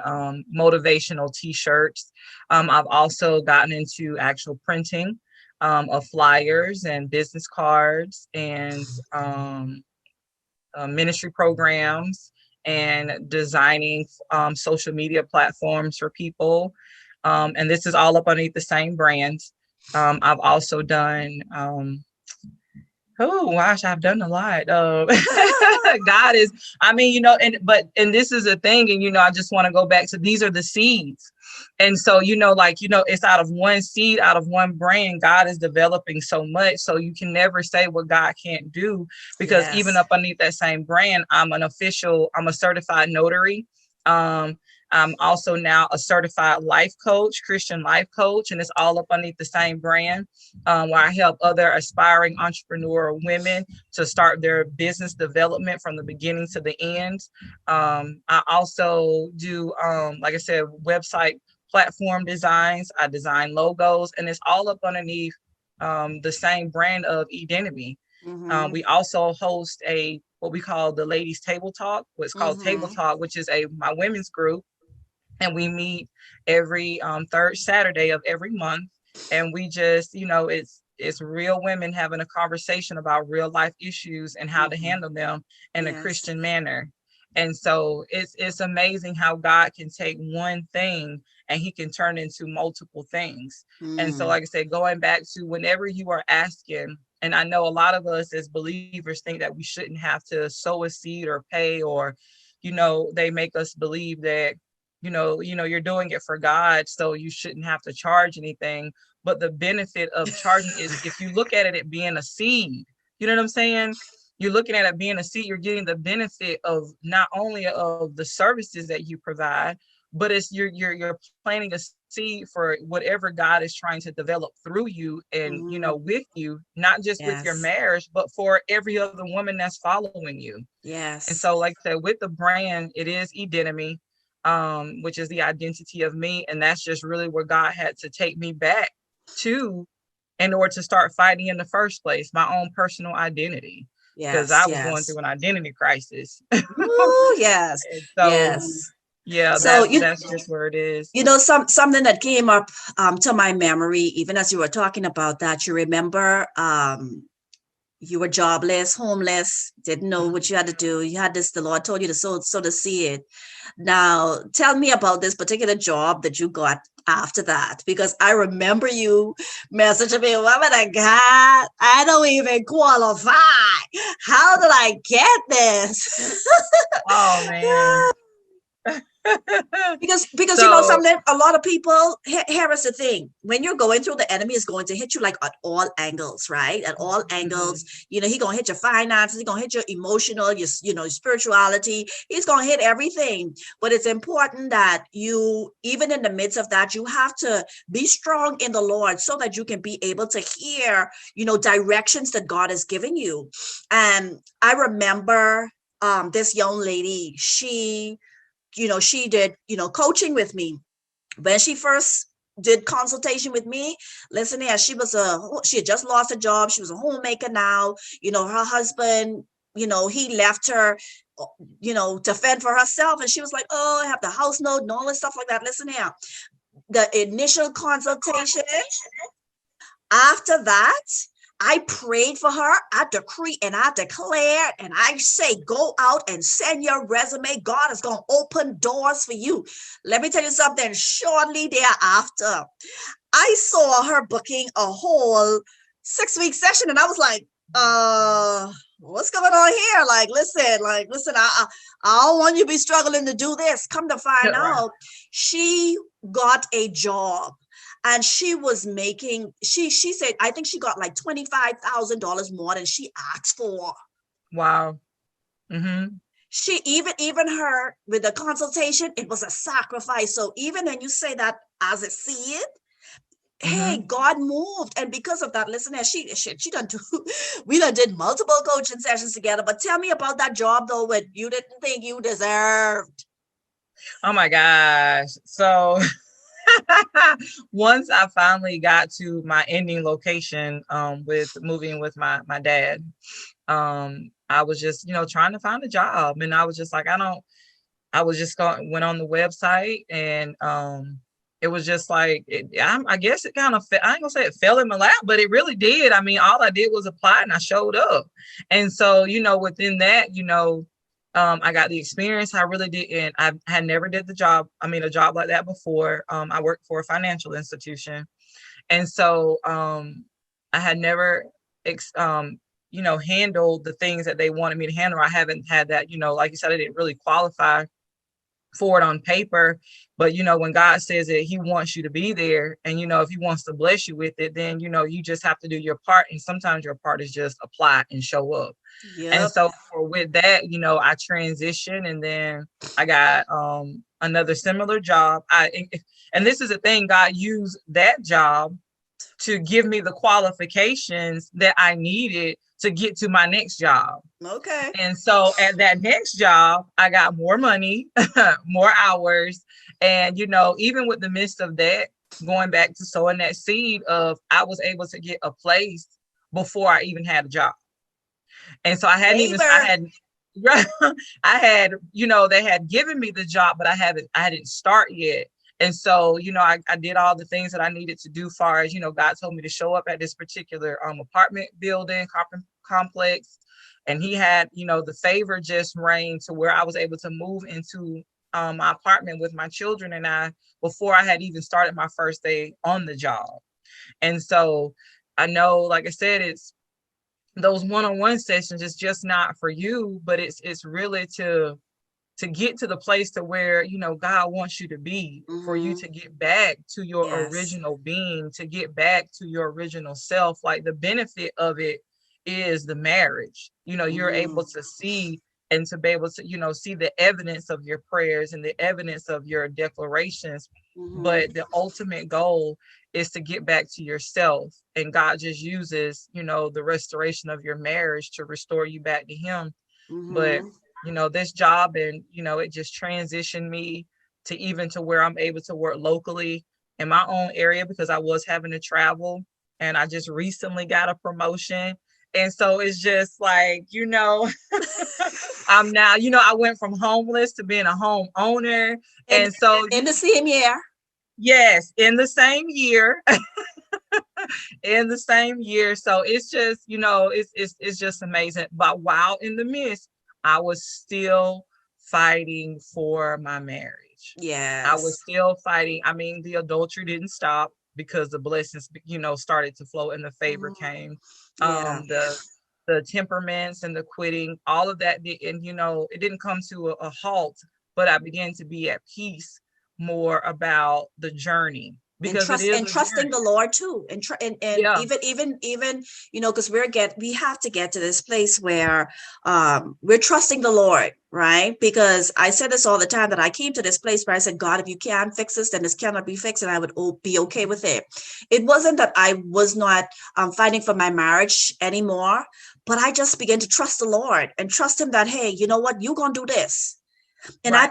Speaker 2: motivational t-shirts. I've also gotten into actual printing of flyers and business cards and ministry programs and designing social media platforms for people. And this is all up underneath the same brand. I've also done oh gosh, I've done a lot. God is, and this is a thing, and I just want to go back to, these are the seeds. And so, it's out of one seed, out of one brand, God is developing so much. So you can never say what God can't do, because even
Speaker 1: Yes.
Speaker 2: up underneath that same brand, I'm a certified notary. I'm also now a certified life coach, Christian life coach, and it's all up underneath the same brand, where I help other aspiring entrepreneur women to start their business development from the beginning to the end. I also do, like I said, website platform designs. I design logos, and it's all up underneath the same brand of Edenemy.
Speaker 1: Mm-hmm.
Speaker 2: We also host what we call the Ladies Table Talk, what's called Table
Speaker 1: Mm-hmm.
Speaker 2: Talk, which is my women's group, and we meet every third Saturday of every month, and we just, it's real women having a conversation about real life issues and how to
Speaker 1: Mm-hmm.
Speaker 2: handle them in a
Speaker 1: Yes.
Speaker 2: Christian manner. And so it's amazing how God can take one thing and he can turn into multiple things. And so,
Speaker 1: Mm.
Speaker 2: like I said, going back to whenever you are asking, and I know a lot of us as believers think that we shouldn't have to sow a seed or pay, or, they make us believe that you're doing it for God, so you shouldn't have to charge anything. But the benefit of charging is, if you look at it being a seed, you know what I'm saying? You're looking at it being a seed, you're getting the benefit of not only of the services that you provide, but it's you're planting a seed for whatever God is trying to develop through you and
Speaker 1: Mm,
Speaker 2: with you, not just with your
Speaker 1: yes.
Speaker 2: marriage, but for every other woman that's following you. And
Speaker 1: Yes.
Speaker 2: so, like I said, with the brand, it is identity, which is the identity of me. And that's just really where God had to take me back to in order to start fighting in the first place, my own personal identity, because
Speaker 1: Yes.
Speaker 2: I was going
Speaker 1: Yes.
Speaker 2: through an identity crisis.
Speaker 1: Ooh, yes.
Speaker 2: And so,
Speaker 1: Yes.
Speaker 2: yeah,
Speaker 1: So
Speaker 2: that's just where it is.
Speaker 1: something that came up to my memory, even as you were talking about that, you remember you were jobless, homeless, didn't know what you had to do. You had this, the Lord told you to sow the seed. Now, tell me about this particular job that you got after that, because I remember you messaging me, woman of God, I don't even qualify. How did I get this?
Speaker 2: Oh man.
Speaker 1: Because
Speaker 2: So,
Speaker 1: something, a lot of people, here is the thing, when you're going through, the enemy is going to hit you like at all angles, right? At all angles.
Speaker 2: mhm,
Speaker 1: He gonna hit your finances, he gonna hit your emotional, your spirituality, he's gonna hit everything. But it's important that you, even in the midst of that, you have to be strong in the Lord so that you can be able to hear directions that God is giving you. And I remember this young lady, she did, coaching with me. When she first did consultation with me, listen here, she had just lost a job. She was a homemaker now. Her husband, he left her, to fend for herself. And she was like, oh, I have the house note and all this stuff like that. Listen here, the initial consultation, after that, I prayed for her. I decree and I declare and I say, go out and send your resume. God is going to open doors for you. Let me tell you something. Shortly thereafter, I saw her booking a whole 6-week session. And I was like, what's going on here? Listen, I don't want you to be struggling to do this. Come to find
Speaker 2: right.
Speaker 1: out, she got a job. And she was making, she said, I think she got like $25,000 more than she asked for.
Speaker 2: Wow. Mm-hmm.
Speaker 1: She even her with the consultation, it was a sacrifice. So even when you say that as a seed, hey,
Speaker 2: Mm-hmm.
Speaker 1: God moved. And because of that, listen, she done do, we done did multiple coaching sessions together. But tell me about that job though, what you didn't think you deserved.
Speaker 2: Oh my gosh. So once I finally got to my ending location, with moving with my dad, I was just, trying to find a job, and I was just like, I was just went on the website, and it was just like, I guess it kind of, I ain't gonna say it fell in my lap, but it really did. I mean, all I did was apply and I showed up. And so, within that, I got the experience. I really didn't. I had never did the job. I mean, a job like that before. I worked for a financial institution, and so I had never, handled the things that they wanted me to handle. I haven't had that. Like you said, I didn't really qualify for it on paper, but when God says that he wants you to be there, and if he wants to bless you with it, then you just have to do your part. And sometimes your part is just apply and show up. And
Speaker 1: Yep.
Speaker 2: so with that, I transitioned, and then I got another similar job. And this is the thing, God used that job to give me the qualifications that I needed to get to my next job.
Speaker 1: Okay.
Speaker 2: And so at that next job, I got more money, more hours. And, even with the midst of that, going back to sowing that seed of, I was able to get a place before I even had a job. And so I
Speaker 1: Favor.
Speaker 2: had, I had, they had given me the job, but I hadn't start yet. And so, I did all the things that I needed to do, far as, God told me to show up at this particular apartment building complex. And he had, the favor just reigned to where I was able to move into my apartment with my children and I, before I had even started my first day on the job. And so I know, like I said, it's those one-on-one sessions is just not for you, but it's really to to get to the place to where, God wants you to be, for you to get back to your
Speaker 1: Yes.
Speaker 2: original being, to get back to your original self. Like, the benefit of it is the marriage. You're able to see and to be able to, see the evidence of your prayers and the evidence of your declarations. But the ultimate goal is to get back to yourself. And God just uses, the restoration of your marriage to restore you back to him. But this job, and it just transitioned me to even to where I'm able to work locally in my own area, because I was having to travel, and I just recently got a promotion. And so it's just like, I'm now, I went from homeless to being a home owner. And so
Speaker 1: in the same year.
Speaker 2: Yes, in the same year. In the same year. So it's just, it's just amazing. But while in the midst, I was still fighting for my marriage. I was
Speaker 1: Yes.
Speaker 2: still fighting. I mean, the adultery didn't stop, because the blessings, started to flow and the favor came.
Speaker 1: Yeah.
Speaker 2: The temperaments and the quitting, all of that, and it didn't come to a halt, but I began to be at peace more about the journey, because it is
Speaker 1: And
Speaker 2: a
Speaker 1: trusting
Speaker 2: journey.
Speaker 1: the Lord too, and
Speaker 2: Yeah.
Speaker 1: even because we have to get to this place where we're trusting the Lord, right? Because I said this all the time, that I came to this place where I said, God, if you can't fix this, then this cannot be fixed, and I would be okay with it. It wasn't that I was not fighting for my marriage anymore, but I just began to trust the Lord and trust him that, hey, you know what, you're gonna do this. And
Speaker 2: Right.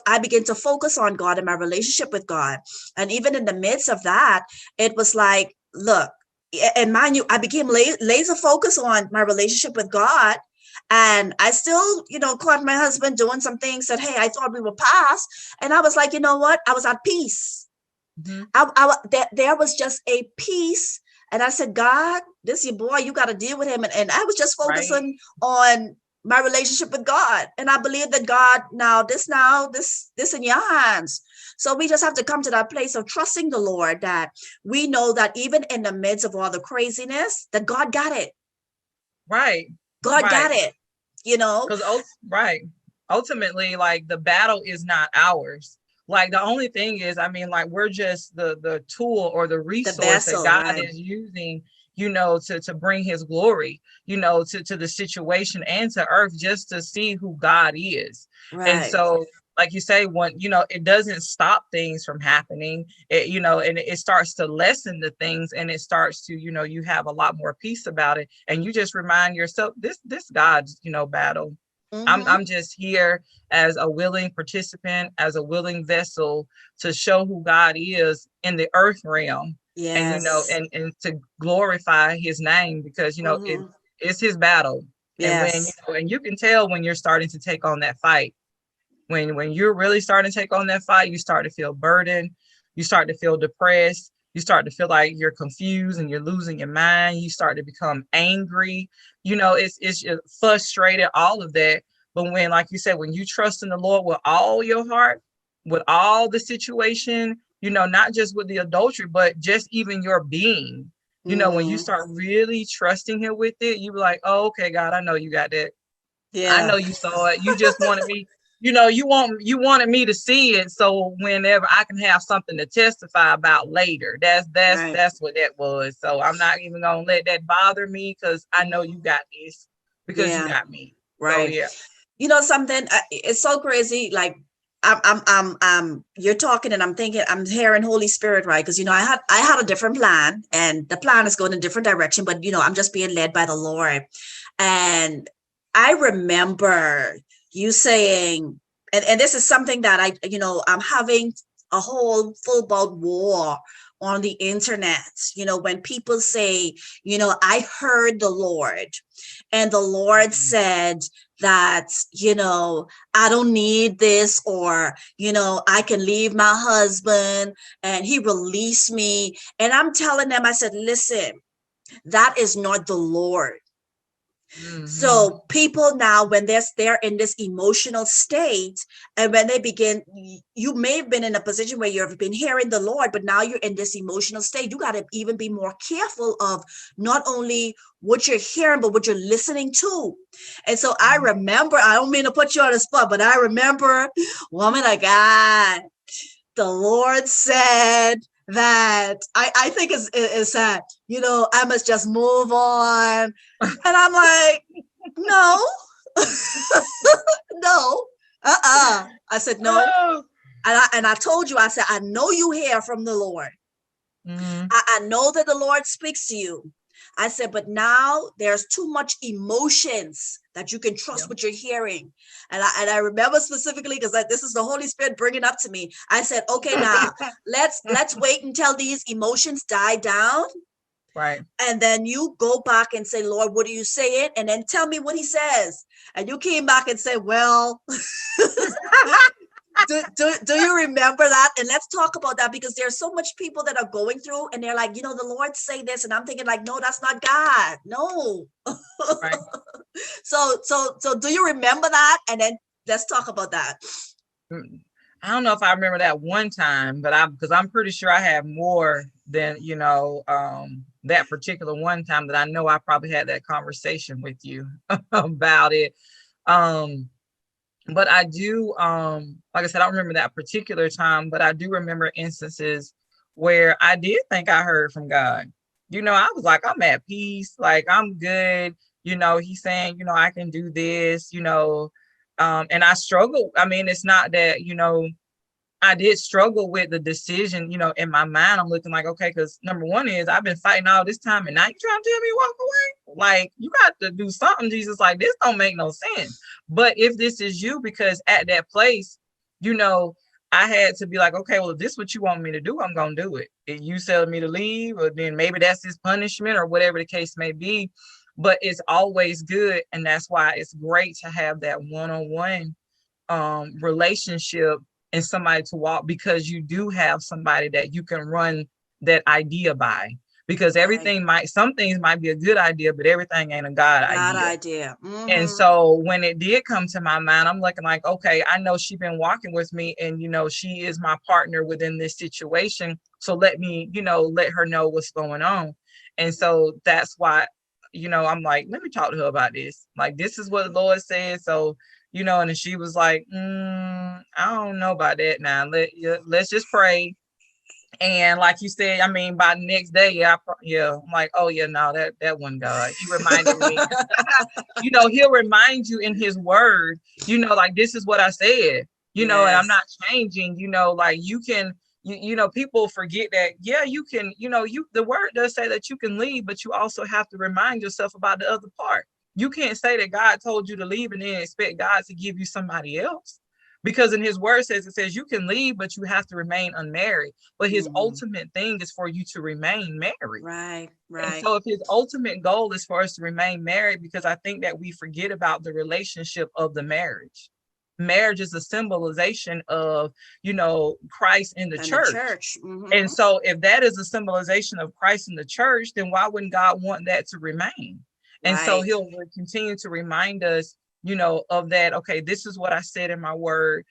Speaker 1: I began to focus on God and my relationship with God. And even in the midst of that, it was like, look, and mind you, I became laser focused on my relationship with God. And I still, caught my husband doing some things that, hey, I thought we were past. And I was like, you know what? I was at peace. There was just a peace. And I said, God, this your boy, you got to deal with him. And I was just focusing on my relationship with God. And I believe that God, this in your hands. So we just have to come to that place of trusting the Lord, that we know that even in the midst of all the craziness, that God got it.
Speaker 2: Right.
Speaker 1: God got it,
Speaker 2: Because ultimately, like, the battle is not ours. Like, the only thing is, I mean, like, we're just the tool or the resource that
Speaker 1: vessel,
Speaker 2: God
Speaker 1: right?
Speaker 2: is using, to bring his glory, to the situation and to earth, just to see who God is. And
Speaker 1: Right.
Speaker 2: so, like you say, when, it doesn't stop things from happening, and it starts to lessen the things, and it starts to, you have a lot more peace about it. And you just remind yourself, this God's, battle. I'm just here as a willing participant, as a willing vessel, to show who God is in the earth realm. And,
Speaker 1: Yes.
Speaker 2: and to glorify his name, because, it's his battle. And when,
Speaker 1: Yes.
Speaker 2: and you can tell when you're starting to take on that fight. When you're really starting to take on that fight, you start to feel burdened, you start to feel depressed, you start to feel like you're confused and you're losing your mind, you start to become angry, it's frustrated, all of that. But when, like you said, when you trust in the Lord with all your heart, with all the situation, not just with the adultery, but just even your being, when you start really trusting him with it, you be like, oh, okay, God, I know you got that. I
Speaker 1: Yeah.
Speaker 2: know you saw it. You just wanted me, you wanted me to see it, so whenever I can have something to testify about later.
Speaker 1: Right.
Speaker 2: That's what that was. So I'm not even gonna let that bother me, because I know you got this, because you
Speaker 1: Yeah.
Speaker 2: got me. So
Speaker 1: Right.
Speaker 2: yeah.
Speaker 1: Something, it's so crazy. Like, you're talking and I'm thinking, I'm hearing Holy Spirit, right? Because, I had a different plan, and the plan is going in a different direction, but, I'm just being led by the Lord. And I remember you saying, and this is something that I'm having a whole full-blown war on the internet, when people say, I heard the Lord, and the Lord said that, I don't need this, or, I can leave my husband, and he released me. And I'm telling them, I said, listen, that is not the Lord.
Speaker 2: Mm-hmm.
Speaker 1: So people now, when they're in this emotional state, and when they begin, you may have been in a position where you've been hearing the Lord, but now you're in this emotional state. You got to even be more careful of not only what you're hearing, but what you're listening to. And so I remember, I don't mean to put you on the spot, but I remember, woman of God, the Lord said that I think is that, I must just move on. And I'm like, no, no, I said, no.
Speaker 2: Oh.
Speaker 1: And I told you, I said, I know you hear from the Lord.
Speaker 2: Mm-hmm.
Speaker 1: I know that the Lord speaks to you. I said, but now there's too much emotions that you can trust what you're hearing. And I remember specifically, because this is the Holy Spirit bringing up to me. I said, okay, now let's wait until these emotions die down.
Speaker 2: Right.
Speaker 1: And then you go back and say, Lord, what are you saying? And then tell me what he says. And you came back and said, well, do you remember that? And let's talk about that, because there's so much people that are going through and they're like, the Lord say this. And I'm thinking like, no, that's not God. No.
Speaker 2: Right.
Speaker 1: So do you remember that? And then let's talk about that.
Speaker 2: I don't know if I remember that one time, but because I'm pretty sure I have more than, that particular one time that I know I probably had that conversation with you about it. But I do, like I said, I don't remember that particular time, but I do remember instances where I did think I heard from God. I was like, I'm at peace, like I'm good. He's saying, I can do this, and I struggle. I mean, it's not that, I did struggle with the decision, in my mind. I'm looking like, okay, because number one is I've been fighting all this time and now you trying to tell me to walk away? Like, you got to do something, Jesus. Like, this don't make no sense. But if this is you, because at that place, I had to be like, okay, well, if this is what you want me to do, I'm going to do it. If you tell me to leave, or then maybe that's his punishment or whatever the case may be. But it's always good. And that's why it's great to have that one-on-one relationship and somebody to walk, because you do have somebody that you can run that idea by, because some things might be a good idea, but everything ain't a God idea.
Speaker 1: Mm-hmm.
Speaker 2: And so when it did come to my mind, I'm looking like, okay, I know she's been walking with me and, she is my partner within this situation. So let me, let her know what's going on. And so that's why, I'm like, let me talk to her about this. Like, this is what the Lord said. So, and then she was like, I don't know about that now. Let's just pray. And like you said, I mean, by the next day, I'm like, oh yeah, no, that one God. He reminded me, he'll remind you in his word, like, this is what I said, and I'm not changing, like you can, people forget that, you can, the word does say that you can leave, but you also have to remind yourself about the other part. You can't say that God told you to leave and then expect God to give you somebody else. Because in his word it says you can leave, but you have to remain unmarried. But his ultimate thing is for you to remain married.
Speaker 1: Right.
Speaker 2: And so if his ultimate goal is for us to remain married, because I think that we forget about the relationship of the marriage. Marriage is a symbolization of, Christ in the church.
Speaker 1: Mm-hmm.
Speaker 2: And so if that is a symbolization of Christ in the church, then why wouldn't God want that to remain? And so he'll continue to remind us, of that. Okay, this is what I said in my word.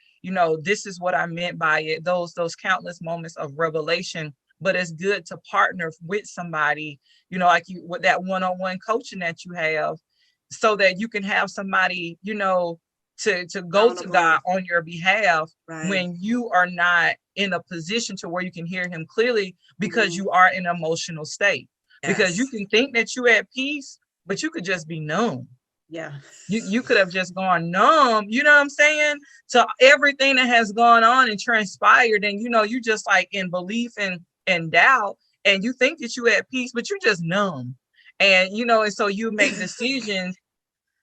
Speaker 2: This is what I meant by it. Those countless moments of revelation. But it's good to partner with somebody, like you, with that one-on-one coaching that you have, so that you can have somebody, to go to God on your behalf when you are not in a position to where you can hear him clearly, because you are in an emotional state. Because you can think that you're at peace, but you could just be numb.
Speaker 1: Yeah.
Speaker 2: You could have just gone numb, you know what I'm saying? To everything that has gone on and transpired. And, you just like in belief and doubt, and you think that you're at peace, but you're just numb. And, and so you make decisions,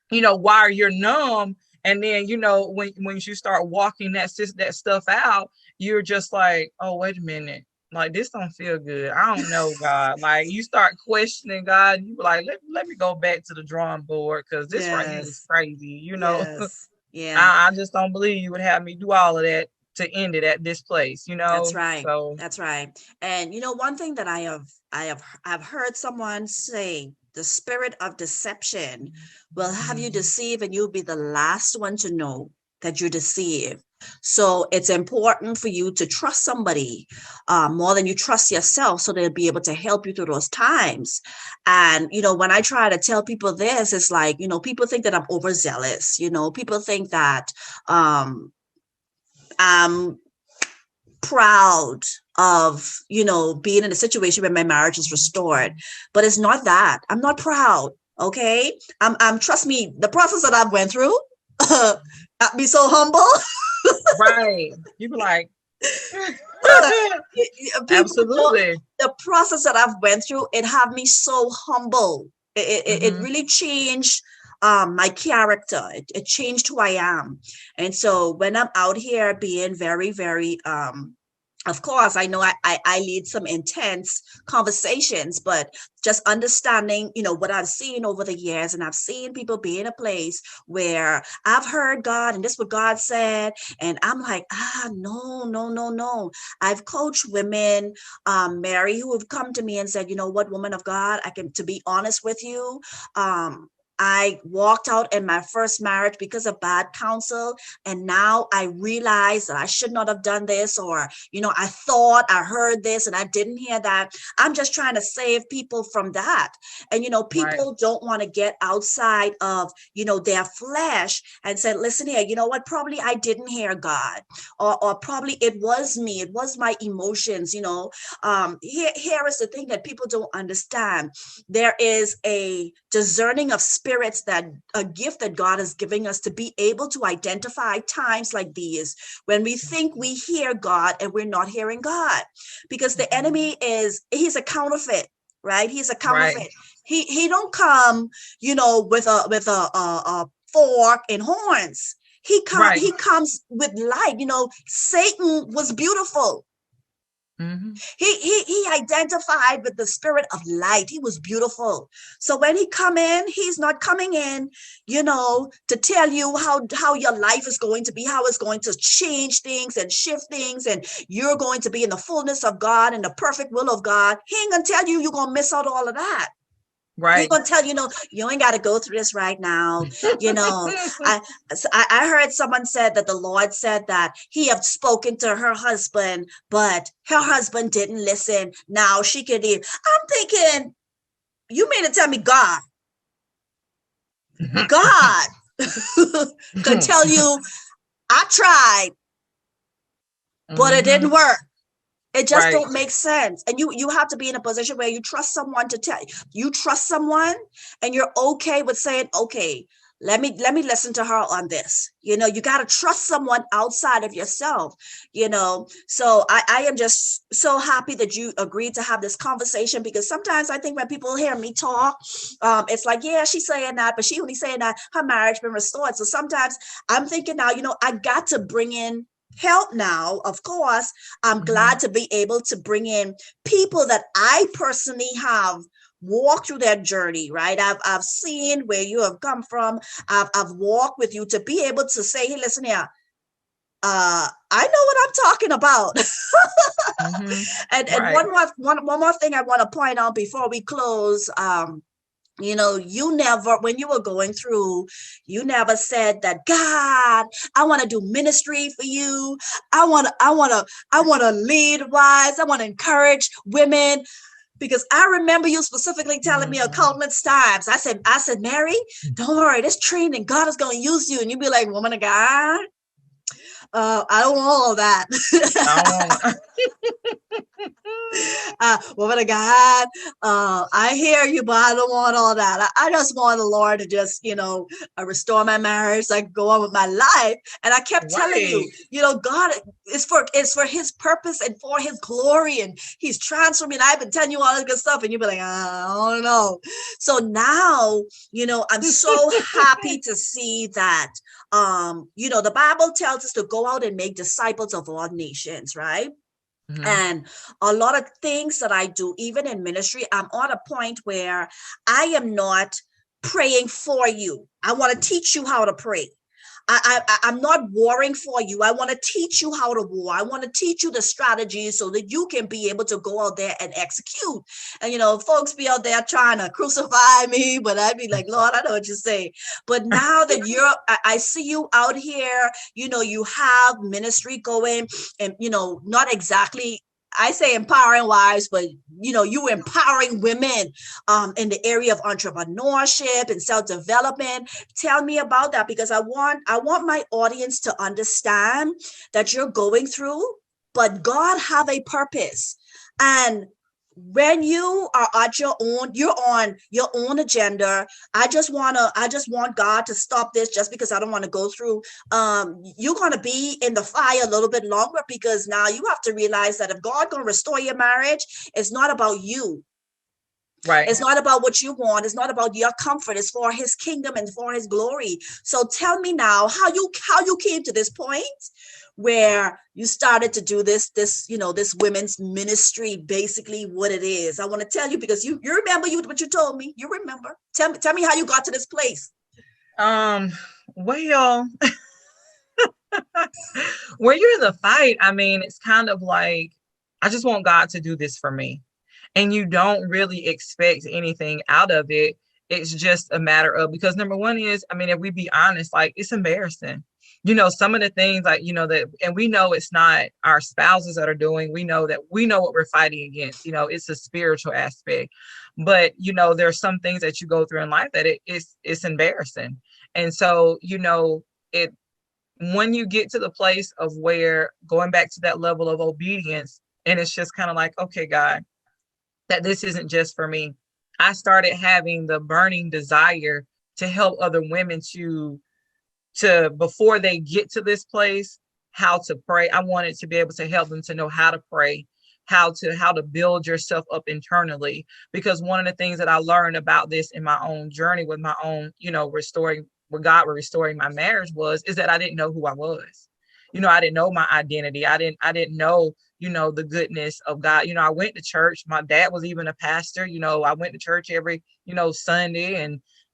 Speaker 2: while you're numb. And then, when you start walking that stuff out, you're just like, oh, wait a minute. Like, this don't feel good. I don't know, God. Like, you start questioning God. You like, let me go back to the drawing board, because this right here is crazy.
Speaker 1: Yeah.
Speaker 2: I just don't believe you would have me do all of that to end it at this place.
Speaker 1: That's right.
Speaker 2: So
Speaker 1: that's right. And one thing that I've heard someone say the spirit of deception will have you deceived, and you'll be the last one to know that you're deceived. So it's important for you to trust somebody more than you trust yourself, so they'll be able to help you through those times. And, when I try to tell people this, it's like, people think that I'm overzealous. People think that I'm proud of, being in a situation where my marriage is restored. But it's not that. I'm not proud. Okay. I'm trust me, the process that I've went through got me so humble.
Speaker 2: Right. You be like,
Speaker 1: absolutely. The process that I've went through, it had me so humble. It really changed my character. It changed who I am. And so when I'm out here being very, very, of course, I know I lead some intense conversations, but just understanding, what I've seen over the years, and I've seen people be in a place where I've heard God and this is what God said. And I'm like, no. I've coached women, Mary, who have come to me and said, what, woman of God, to be honest with you, I walked out in my first marriage because of bad counsel. And now I realize that I should not have done this, or, I thought I heard this and I didn't hear that. I'm just trying to save people from that. And, people don't want to get outside of, their flesh and say, listen here, you know what, probably I didn't hear God, or probably it was me. It was my emotions, here is the thing that people don't understand. There is a discerning of spirits, that a gift that God is giving us to be able to identify times like these when we think we hear God and we're not hearing God, because the enemy he's a counterfeit, right? He's a counterfeit. Right. He don't come, with a fork and horns. He comes with light. Satan was beautiful. Mm-hmm. He identified with the spirit of light. He was beautiful. So when he come in, he's not coming in, to tell you how your life is going to be, how it's going to change things and shift things, and you're going to be in the fullness of God and the perfect will of God. He ain't gonna tell you you're gonna miss out all of that. Right. He's gonna tell you, you ain't got to go through this right now. I heard someone said that the Lord said that he had spoken to her husband, but her husband didn't listen. Now she can leave. I'm thinking, you mean to tell me God could tell you, I tried, but it didn't work. It just don't make sense. And you have to be in a position where you trust someone to tell you trust someone, and you're okay with saying, okay, let me listen to her on this. You got to trust someone outside of yourself, So I am just so happy that you agreed to have this conversation, because sometimes I think when people hear me talk, it's like, yeah, she's saying that, but she only saying that her marriage been restored. So sometimes I'm thinking now, I got to bring in help now. Of course, I'm glad to be able to bring in people that I personally have walked through that journey, right? I've seen where you have come from. I've walked with you to be able to say, hey, listen here, I know what I'm talking about. And one more thing I want to point out before we close. You never, when you were going through, you never said that, God, I want to do ministry for you. I want to lead wives. I want to encourage women. Because I remember you specifically telling me a countless times. I said, Mary, don't worry, this training, God is going to use you. And you'd be like, woman of God, I don't want all of that. Woman of God, I hear you, but I don't want all that. I just want the Lord to just, restore my marriage. I go on with my life. And I kept telling you, God is for his purpose and for his glory, and he's transforming. I've been telling you all this good stuff, and you'd be like, I don't know. So now, I'm so happy to see that, the Bible tells us to go out and make disciples of all nations, right? Mm-hmm. And a lot of things that I do, even in ministry, I'm on a point where I am not praying for you. I want to teach you how to pray. I'm not warring for you. I want to teach you how to war. I want to teach you the strategies so that you can be able to go out there and execute. And, folks be out there trying to crucify me, but I'd be like, Lord, I know what you say. But now that I see you out here, you have ministry going and, not exactly, I say empowering wives, but you empowering women in the area of entrepreneurship and self-development. Tell me about that, because I want my audience to understand that you're going through, but God have a purpose. And when you are at you're on your own agenda. I just want God to stop this, just because I don't want to go through. You're going to be in the fire a little bit longer, because now you have to realize that if God going to restore your marriage, it's not about you.
Speaker 2: Right.
Speaker 1: It's not about what you want. It's not about your comfort. It's for his kingdom and for his glory. So tell me now how you came to this point where you started to do this women's ministry, basically what it is. I want to tell you, because you remember what you told me. You remember. Tell me how you got to this place.
Speaker 2: Well, when you're in the fight, I mean, it's kind of like, I just want God to do this for me. And you don't really expect anything out of it. It's just a matter of, because number one is, I mean, if we be honest, like, it's embarrassing. Some of the things, like, that, and we know it's not our spouses that are doing, we know what we're fighting against, it's a spiritual aspect. But, there's some things that you go through in life that it's embarrassing. And so, when you get to the place of where, going back to that level of obedience, and it's just kind of like, okay, God, that this isn't just for me. I started having the burning desire to help other women to before they get to this place, how to pray. I wanted to be able to help them to know how to pray, how to build yourself up internally. Because one of the things that I learned about this in my own journey with my own, restoring my marriage is that I didn't know who I was. I didn't know my identity. I didn't know, the goodness of God. I went to church. My dad was even a pastor. I went to church every, Sunday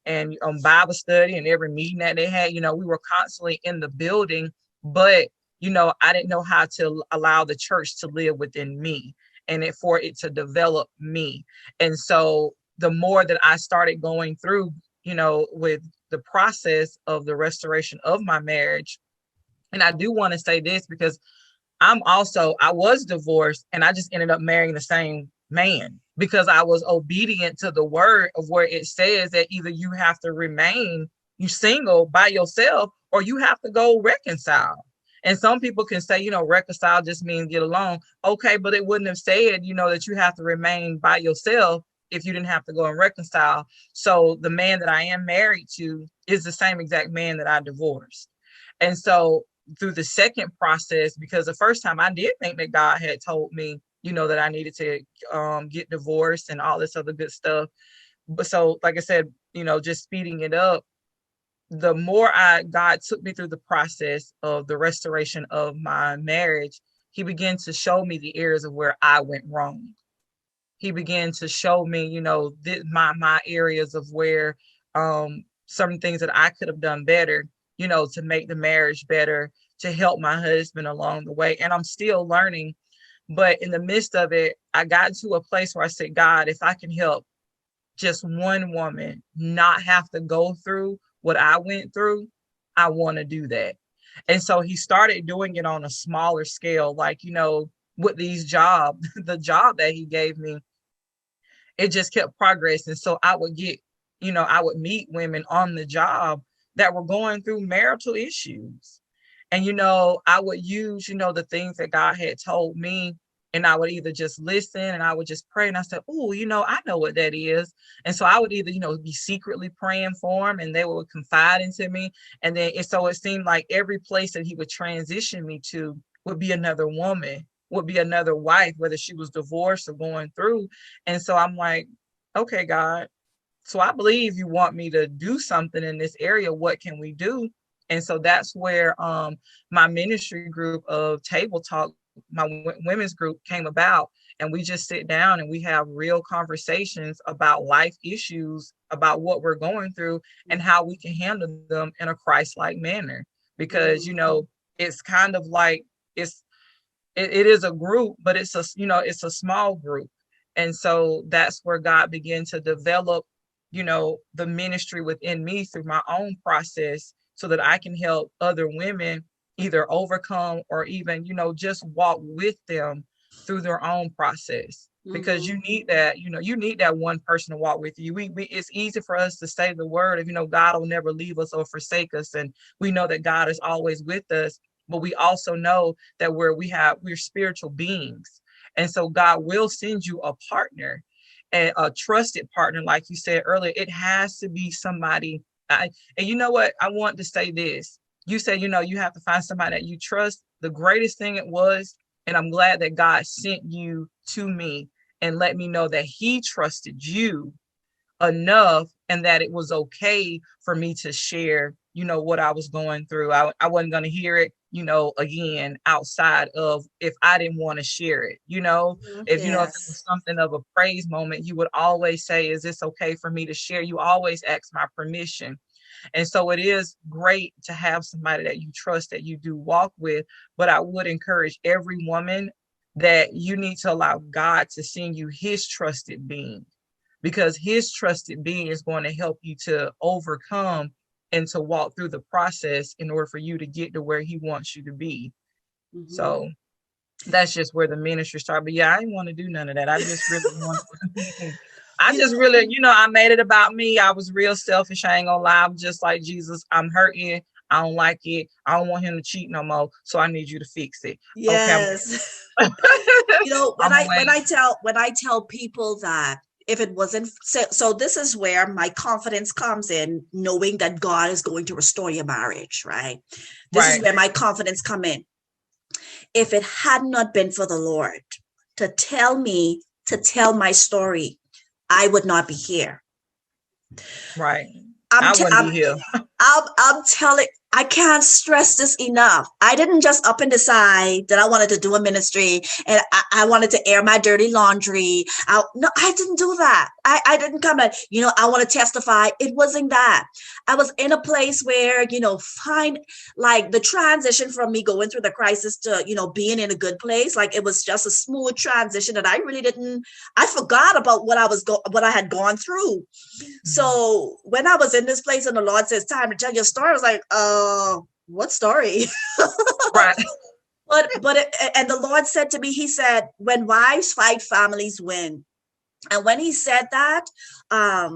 Speaker 2: and Bible study, and every meeting that they had, we were constantly in the building, but, I didn't know how to allow the church to live within me and for it to develop me. And so the more that I started going through, with the process of the restoration of my marriage, and I do want to say this, because I was divorced, and I just ended up marrying the same man, because I was obedient to the word of where it says that either you have to remain single by yourself, or you have to go reconcile. And some people can say, reconcile just means get along. Okay, but it wouldn't have said, that you have to remain by yourself if you didn't have to go and reconcile. So the man that I am married to is the same exact man that I divorced. And so through the second process, because the first time I did think that God had told me, that I needed to get divorced and all this other good stuff. But so, like I said, just speeding it up, the more God took me through the process of the restoration of my marriage, he began to show me the areas of where I went wrong. He began to show me, my areas of where certain things that I could have done better, to make the marriage better, to help my husband along the way. And I'm still learning. But in the midst of it, I got to a place where I said, God, if I can help just one woman not have to go through what I went through, I want to do that. And so he started doing it on a smaller scale, like, with these the job that he gave me, it just kept progressing. So I would get, I would meet women on the job that were going through marital issues. And, I would use, the things that God had told me, and I would either just listen and I would just pray. And I said, oh, I know what that is. And so I would either, be secretly praying for them, and they would confide into me. And then so it seemed like every place that he would transition me to would be another woman, would be another wife, whether she was divorced or going through. And so I'm like, okay, God, so I believe you want me to do something in this area. What can we do? And so that's where my ministry group of Table Talk, my women's group, came about. And we just sit down and we have real conversations about life issues, about what we're going through and how we can handle them in a Christ-like manner. because, it's kind of like it is a group, but it's it's a small group. And so that's where God began to develop, the ministry within me through my own process, so that I can help other women either overcome or even, just walk with them through their own process. Because you need that, you need that one person to walk with you. It's easy for us to say the word of, God will never leave us or forsake us. And we know that God is always with us, but we also know that we're spiritual beings. And so God will send you a partner, and a trusted partner. Like you said earlier, it has to be somebody. And you know what? I want to say this. You said, you have to find somebody that you trust. The greatest thing it was, and I'm glad that God sent you to me and let me know that he trusted you enough, and that it was okay for me to share, what I was going through. I wasn't going to hear it, again, outside of if I didn't want to share it, if it was something of a praise moment, you would always say, is this okay for me to share? You always ask my permission. And so it is great to have somebody that you trust, that you do walk with. But I would encourage every woman that you need to allow God to send you his trusted being, because his trusted being is going to help you to overcome and to walk through the process in order for you to get to where he wants you to be. So that's just where the ministry started. But yeah, I didn't want to do none of that. I just really wanted I made it about me. I was real selfish. I ain't gonna lie. I'm just like, Jesus, I'm hurting. I don't like it. I don't want him to cheat no more. So I need you to fix it.
Speaker 1: Yes.
Speaker 2: Okay.
Speaker 1: When I tell people that if it wasn't so this is where my confidence comes in, knowing that God is going to restore your marriage, right? This is where my confidence come in. If it had not been for the Lord to tell my story, I would not be here.
Speaker 2: Right. I wouldn't be here.
Speaker 1: I'm telling, I can't stress this enough. I didn't just up and decide that I wanted to do a ministry and I wanted to air my dirty laundry. No, I didn't do that. I didn't come and, I want to testify. It wasn't that. I was in a place where, find like the transition from me going through the crisis to, being in a good place. Like it was just a smooth transition that I forgot about what I had gone through. So when I was in this place and the Lord says, time to tell your story, I was like, what story?
Speaker 2: Right.
Speaker 1: And the Lord said to me, he said, when wives fight, families win. And when he said that, I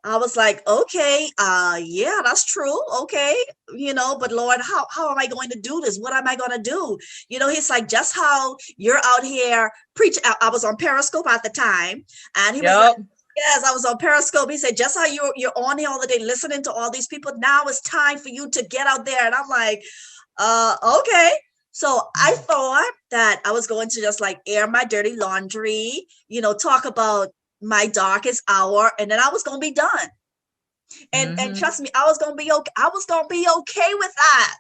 Speaker 1: was like, okay, yeah, that's true. Okay. But Lord, how am I going to do this? What am I going to do? He's like, just how you're out here preaching. I was on Periscope at the time, and he was like, yes, I was on Periscope. He said, just how you're on here all the day listening to all these people. Now it's time for you to get out there. And I'm like, okay. So I thought that I was going to just like air my dirty laundry, talk about my darkest hour, and then I was going to be done. And trust me, I was going to be okay. I was going to be okay with that.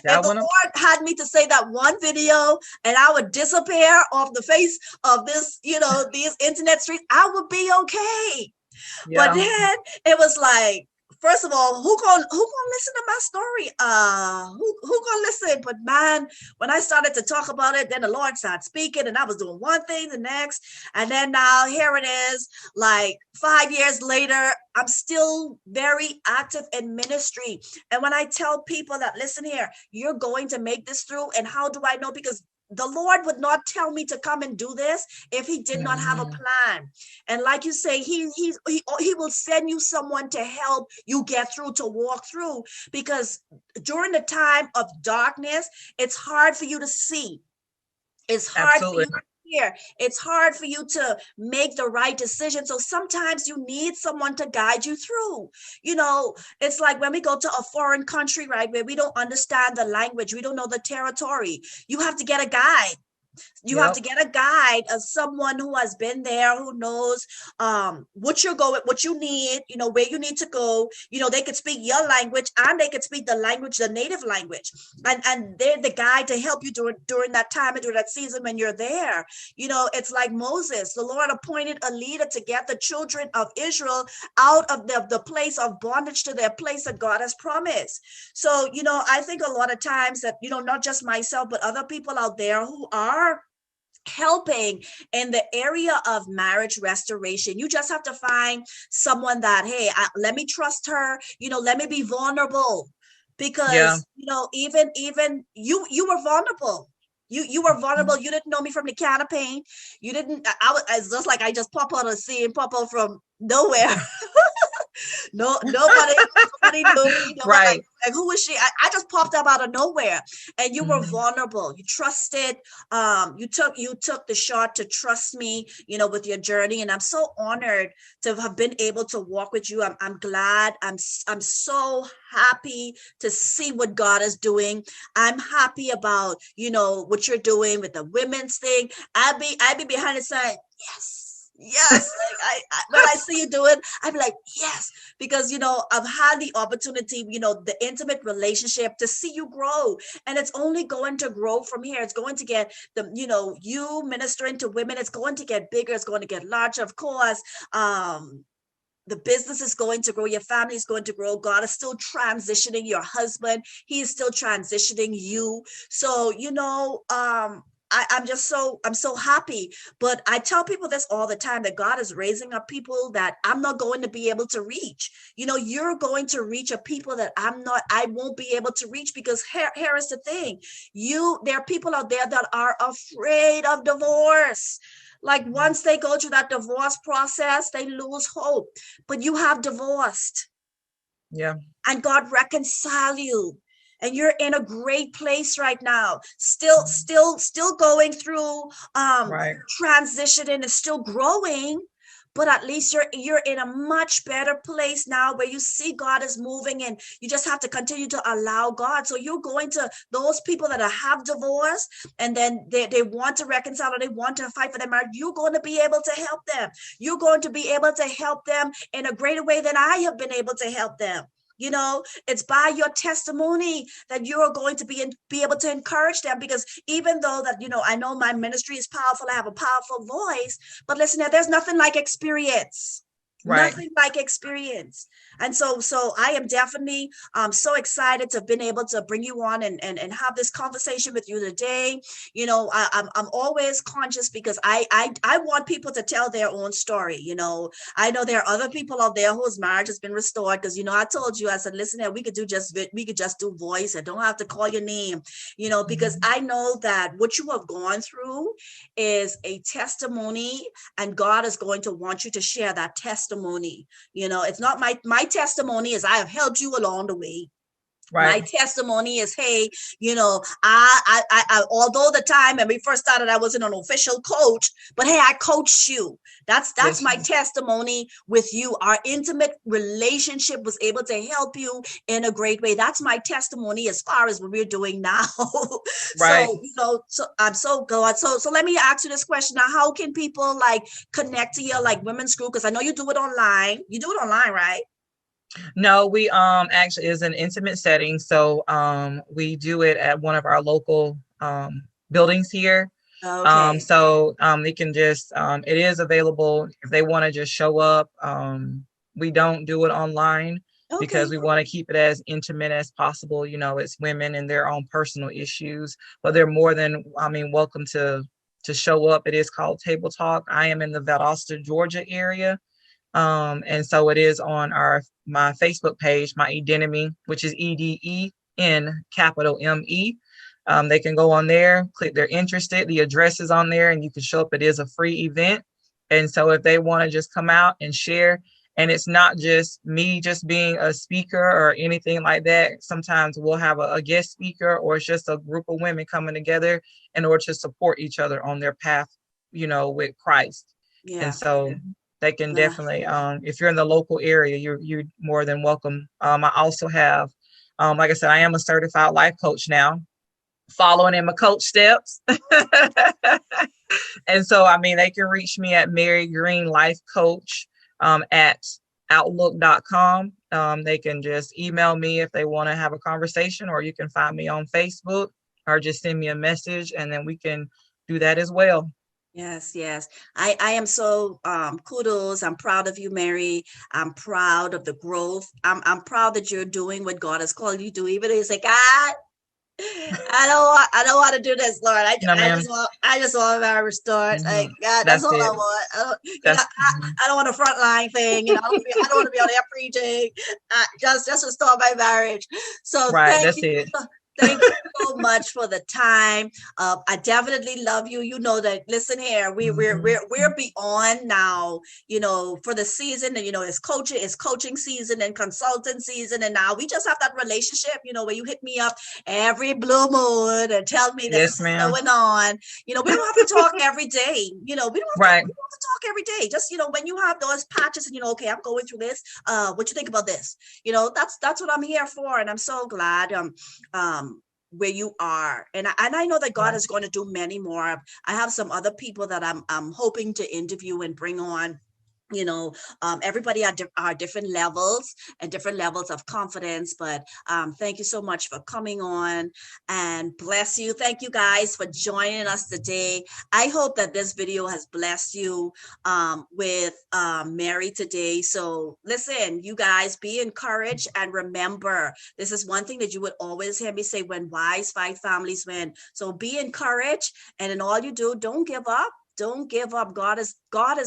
Speaker 1: If the Lord had me to say that one video and I would disappear off the face of this, these internet streets, I would be okay. Yeah. But then it was like, first of all, who gonna listen to my story? Who gonna listen? But man, when I started to talk about it, then the Lord started speaking, and I was doing one thing, the next, and then now here it is. Like 5 years later, I'm still very active in ministry. And when I tell people that, listen here, you're going to make this through, and how do I know? Because the Lord would not tell me to come and do this if he did not have a plan. And like you say, he will send you someone to help you get through, to walk through, because during the time of darkness, it's hard for you to see. It's hard for you to hear. It's hard for you to make the right decision. So sometimes you need someone to guide you through. It's like when we go to a foreign country, right, where we don't understand the language, we don't know the territory. You have to get a guide. You have
Speaker 2: Yep.
Speaker 1: to get a guide of someone who has been there, who knows what you're going, what you need, where you need to go. They could speak your language and they could speak the language, the native language. And they're the guide to help you during that time and during that season when you're there. It's like Moses. The Lord appointed a leader to get the children of Israel out of the place of bondage to their place that God has promised. So, I think a lot of times that, not just myself, but other people out there who are helping in the area of marriage restoration. You just have to find someone that, hey, let me trust her, let me be vulnerable,
Speaker 2: Yeah.
Speaker 1: because even you were vulnerable. You were vulnerable. You didn't know me from the can of paint. You didn't. It's just like I just pop out a scene, pop out from nowhere. No, nobody knew me.
Speaker 2: Right.
Speaker 1: Like who was she? I just popped up out of nowhere, and you were vulnerable. You trusted. You took the shot to trust me. With your journey, and I'm so honored to have been able to walk with you. I'm glad. I'm so happy to see what God is doing. I'm happy about what you're doing with the women's thing. I'd be behind it saying yes. Yes, like when I see you do it, I'd be like, yes, because I've had the opportunity, the intimate relationship to see you grow, and it's only going to grow from here. It's going to get you ministering to women. It's going to get bigger. It's going to get larger, of course. The business is going to grow. Your family is going to grow. God is still transitioning your husband. He is still transitioning you. So, I'm so happy. But I tell people this all the time, that God is raising up people that I'm not going to be able to reach. You're going to reach a people that I won't be able to reach, because here is the thing. There are people out there that are afraid of divorce. Like once they go through that divorce process, they lose hope. But you have divorced.
Speaker 2: Yeah.
Speaker 1: And God reconcile you. And you're in a great place right now. Still going through
Speaker 2: Right.
Speaker 1: transitioning and still growing. But at least you're in a much better place now, where you see God is moving, and you just have to continue to allow God. So you're going to those people that have divorced, and then they want to reconcile, or they want to fight for their marriage. You're going to be able to help them. You're going to be able to help them in a greater way than I have been able to help them. It's by your testimony that you are going to be able to encourage them, because even though that, I know my ministry is powerful, I have a powerful voice, but listen, there's nothing like experience.
Speaker 2: Right.
Speaker 1: Nothing like experience. And so I am definitely so excited to have been able to bring you on and have this conversation with you today. I'm always conscious, because I want people to tell their own story. I know there are other people out there whose marriage has been restored, because I told you, I said, listen, we could just do voice. I don't have to call your name, because I know that what you have gone through is a testimony, and God is going to want you to share that testimony. It's not my testimony is I have helped you along the way. Right. My testimony is, hey, I although the time when we first started, I wasn't an official coach, but hey, I coached you. That's my testimony with you. Our intimate relationship was able to help you in a great way. That's my testimony as far as what we're doing now.
Speaker 2: Right.
Speaker 1: So I'm so glad. So let me ask you this question now. How can people connect to your women's group? Because I know you do it online. You do it online, right?
Speaker 2: No, we actually is an intimate setting. So we do it at one of our local buildings here.
Speaker 1: Okay.
Speaker 2: So they can just it is available if they want to just show up. We don't do it online because we want to keep it as intimate as possible. It's women and their own personal issues, but they're more than welcome to show up. It is called Table Talk. I am in the Valdosta, Georgia area. And so it is on my Facebook page, my identity, which is EDEN capital ME. They can go on there, click they're interested. The address is on there, and you can show up. It is a free event. And so if they want to just come out and share, and it's not just me just being a speaker or anything like that. Sometimes we'll have a guest speaker, or it's just a group of women coming together in order to support each other on their path, with Christ.
Speaker 1: Yeah.
Speaker 2: And so they can definitely, if you're in the local area, you're more than welcome. I also have, like I said, I am a certified life coach now following in my coach steps. And so, I mean, they can reach me at Mary Green Life Coach at outlook.com. They can just email me if they want to have a conversation, or you can find me on Facebook or just send me a message, and then we can do that as well.
Speaker 1: Yes, yes. I am so kudos. I'm proud of you, Mary. I'm proud of the growth. I'm proud that you're doing what God has called you to do. Even though you say, God, I don't want to do this, Lord.
Speaker 2: No, ma'am.
Speaker 1: I just want to marry restored. Like, God, that's all I want. I don't want a frontline thing. I don't want to be on there preaching. Just restore my marriage. So
Speaker 2: right,
Speaker 1: thank you. Thank you so much for the time. I definitely love you. You know that. Listen here, we're beyond now. For the season, and it's coaching season and consultant season, and now we just have that relationship. Where you hit me up every blue moon and tell me this is going on. We don't have to talk every day. We don't have to talk every day. Just when you have those patches, and okay, I'm going through this. What you think about this? That's what I'm here for, and I'm so glad. Where you are, and I know that God is going to do many more. I have some other people that I'm hoping to interview and bring on. Everybody are different levels and different levels of confidence, but thank you so much for coming on, and bless you. Thank you guys for joining us today. I hope that this video has blessed you with Mary today. So listen, you guys, be encouraged, and remember, this is one thing that you would always hear me say: when wise fight, families win. So be encouraged, and in all you do, don't give up. Don't give up. God is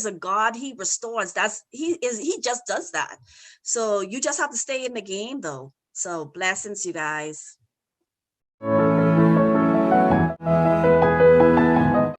Speaker 1: a God. He restores. He just does that. So you just have to stay in the game, though. So blessings, you guys.